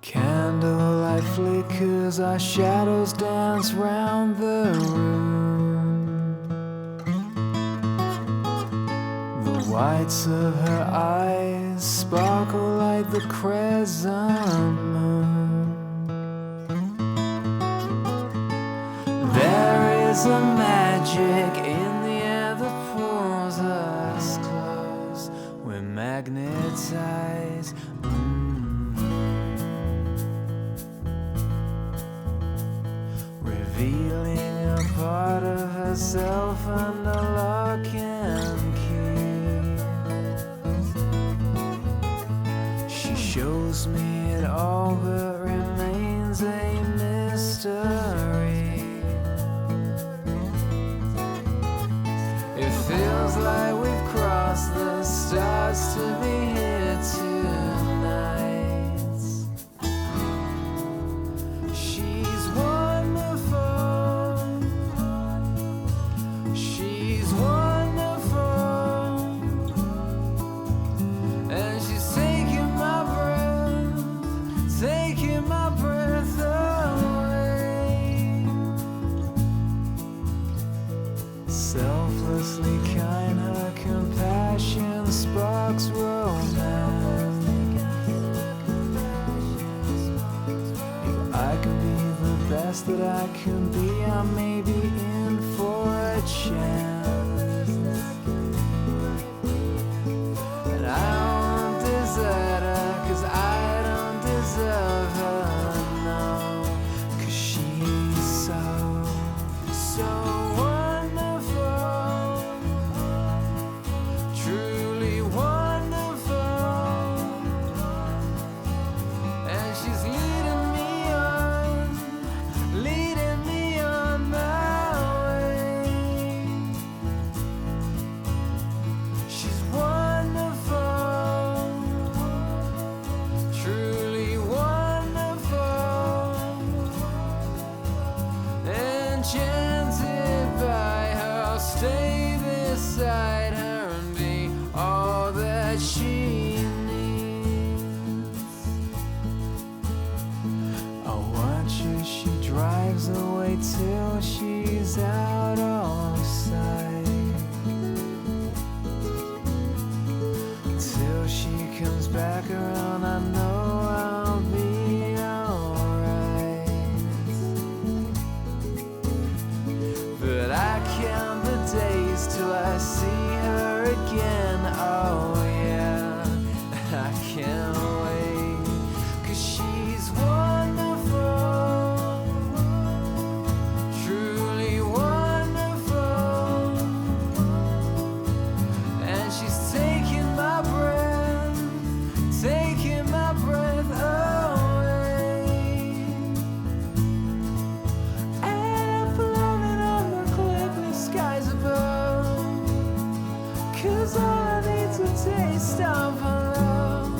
Candlelight flickers, our shadows dance round the room. The whites of her eyes sparkle like the crescent moon. There is a magic in the air that pulls us close. We're magnetized. Revealing a part of herself under lock and key. She shows me it all, but remains a mystery. It feels like we've crossed the stars to be here tonight. endlessly kind. Her compassion sparks romance. If I can be the best that I can be, I may be in for a chance. And I won't desert her, 'cause I don't deserve her, no. 'Cause she's so wonderful, truly wonderful. And she's leading me on my way. She's wonderful, truly wonderful. Enchanted by her, I'll stay beside her and be all that she needs. I'll watch as she drives away till she's out of sight, till she comes back around. I know I'll be alright. But I count the days till I see her again. Oh yeah, I can't wait. 'Cause she's wonderful, truly wonderful. And she's taking my breath away. And I'm floating on the cliffless skies above, 'cause all I need's a taste of her love.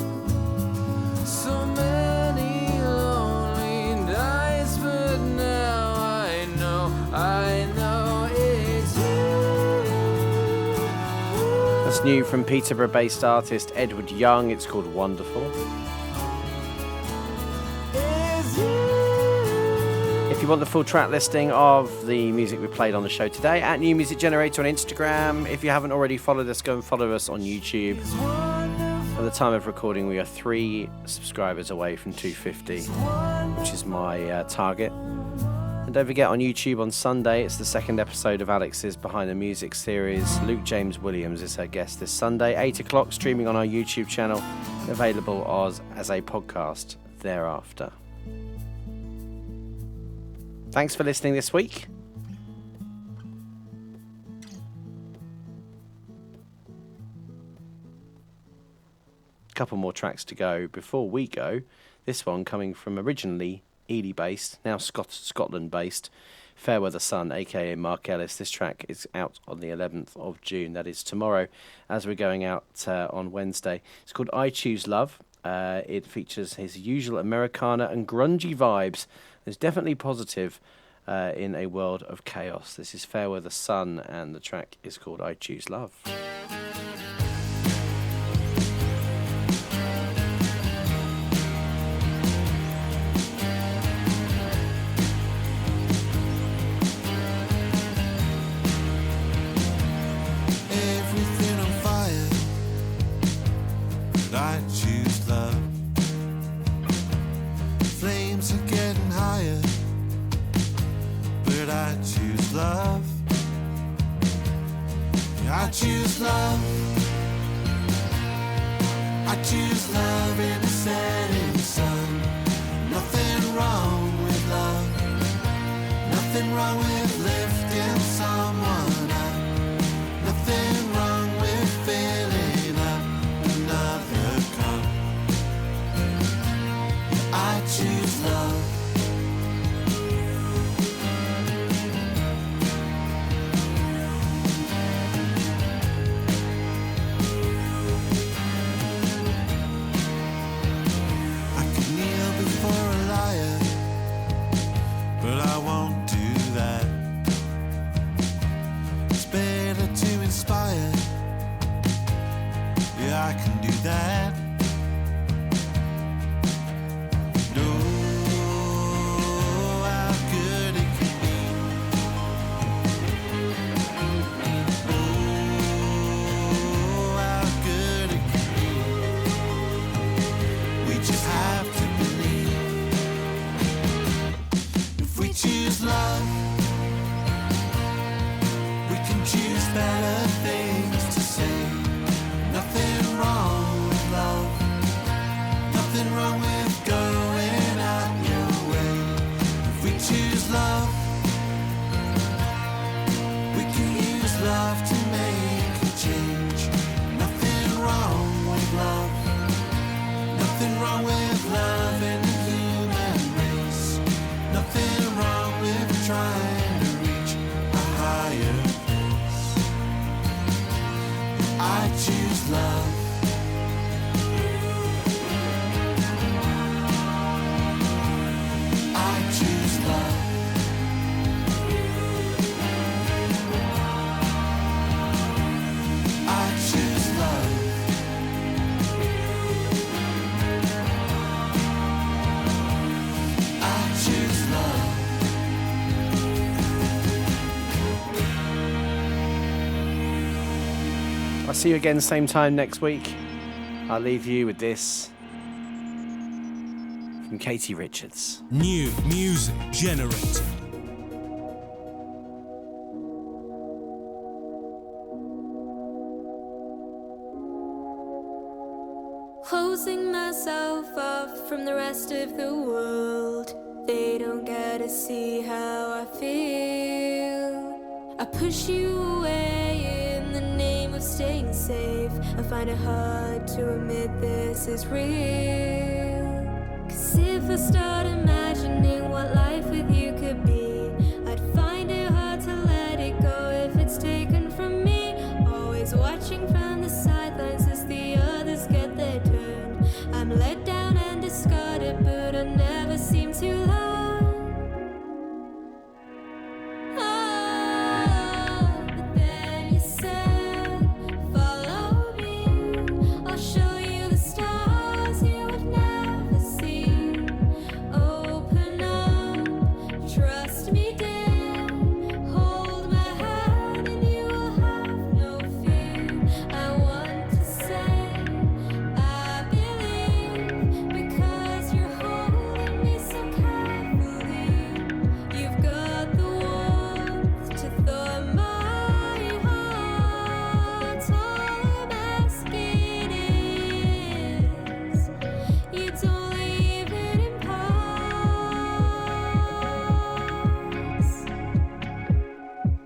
So many lonely nights, but now I know it's you. That's new from Peterborough-based artist Edward Young. It's called Wonderful. If you want the full track listing of the music we played on the show today, at New Music Generator on Instagram. If you haven't already followed us, go and follow us on YouTube. At the time of recording, we are 3 subscribers away from 250, which is my target. And don't forget, on YouTube on Sunday, it's the second episode of Alex's Behind the Music series. Luke James Williams is her guest this Sunday, 8 o'clock, streaming on our YouTube channel, available as a podcast thereafter. Thanks for listening this week. Couple more tracks to go before we go. This one coming from originally Ely based, now Scotland based, Fairweather Sun, aka Mark Ellis. This track is out on the 11th of June, that is tomorrow, as we're going out on Wednesday. It's called I Choose Love. It features his usual Americana and grungy vibes. It's definitely positive in a world of chaos. This is Fairweather Sun, and the track is called I Choose Love. Everything on fire, but I choose love. Flames are getting higher, but I choose love. I choose love. I choose love in the setting sun. Nothing wrong with love. Nothing wrong with lifting someone up. Nothing wrong with filling up another cup. I choose love. I could kneel before a liar, but I won't do that. It's better to inspire. Yeah, I can do that. Know how good it can be. Oh, better things to say. Nothing wrong with love. Nothing wrong with going out your way. If we choose love, we can use love to make a change. Nothing wrong with love. Nothing wrong with love in the human race. Nothing wrong with trying to reach a higher place. I choose love. I choose love. I choose love. I choose love. I'll see you again same time next week. I'll leave you with this from Katie Richards. New music generator. Closing myself off from the rest of the world. They don't get to see how I feel. I push you away in the name of staying safe. I find it hard to admit this is real. 'Cause if I start imagining what life with you could be, I'd find it hard to let it go if it's taken from me. Always watching from the sidelines as the others get their turn. I'm let down and discarded, but I never seem to learn. Oh, but then you said, follow me. I'll show you the stars you would never see. Open up, trust me, dear. Hold my hand and you will have no fear. I want to say I believe because you're holding me so carefully. You've got the warmth to thaw my heart. All I'm asking is you don't leave it in parts.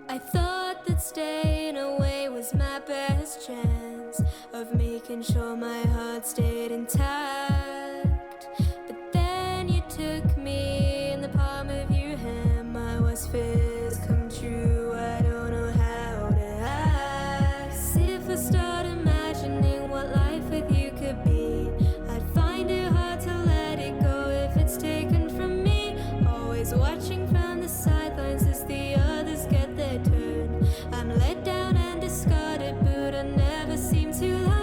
I thought that staying away was my best chance of making sure my heart stayed intact. But then you took me in the palm of your hand. My worst fears come true. I don't know how to act. 'Cause if I start imagining what life with you could be, I'd find it hard to let it go if it's taken from me. Always watching from the sidelines as the others get their turn. I'm let down and discarded, but I never seem to learn.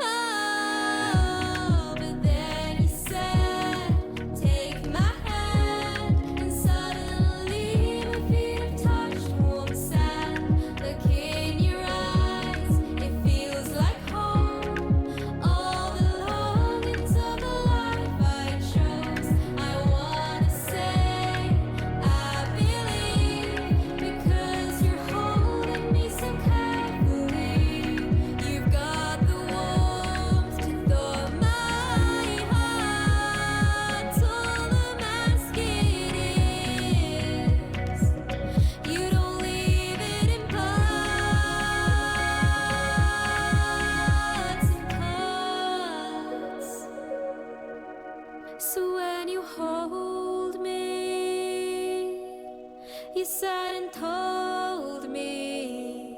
Oh, but then you said, take my hand, and suddenly my feet have touched warm sand. Look in your eyes, it feels like home. All the longings of the life I chose. I wanna say I believe because you're holding me so carefully. You've got the warmth to thaw my heart. All I'm asking is you don't leave it in parts and parts. So when you hold me, you sat and told me,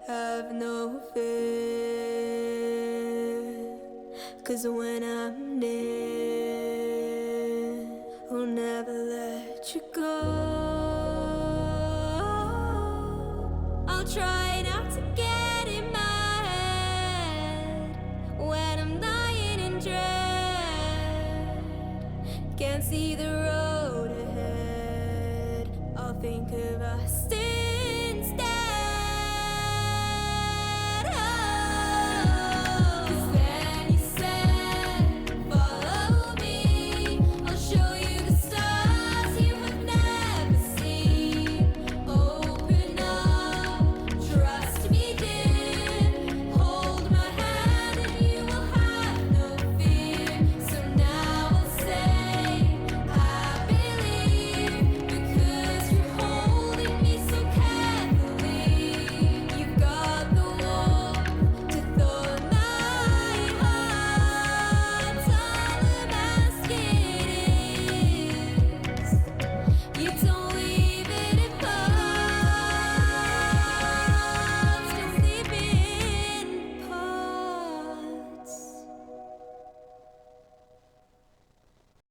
have no fear. 'Cause when I'm near, I'll never let you go. I'll try not to get in my head when I'm lying in dread. Can't see the road ahead. I'll think of us still.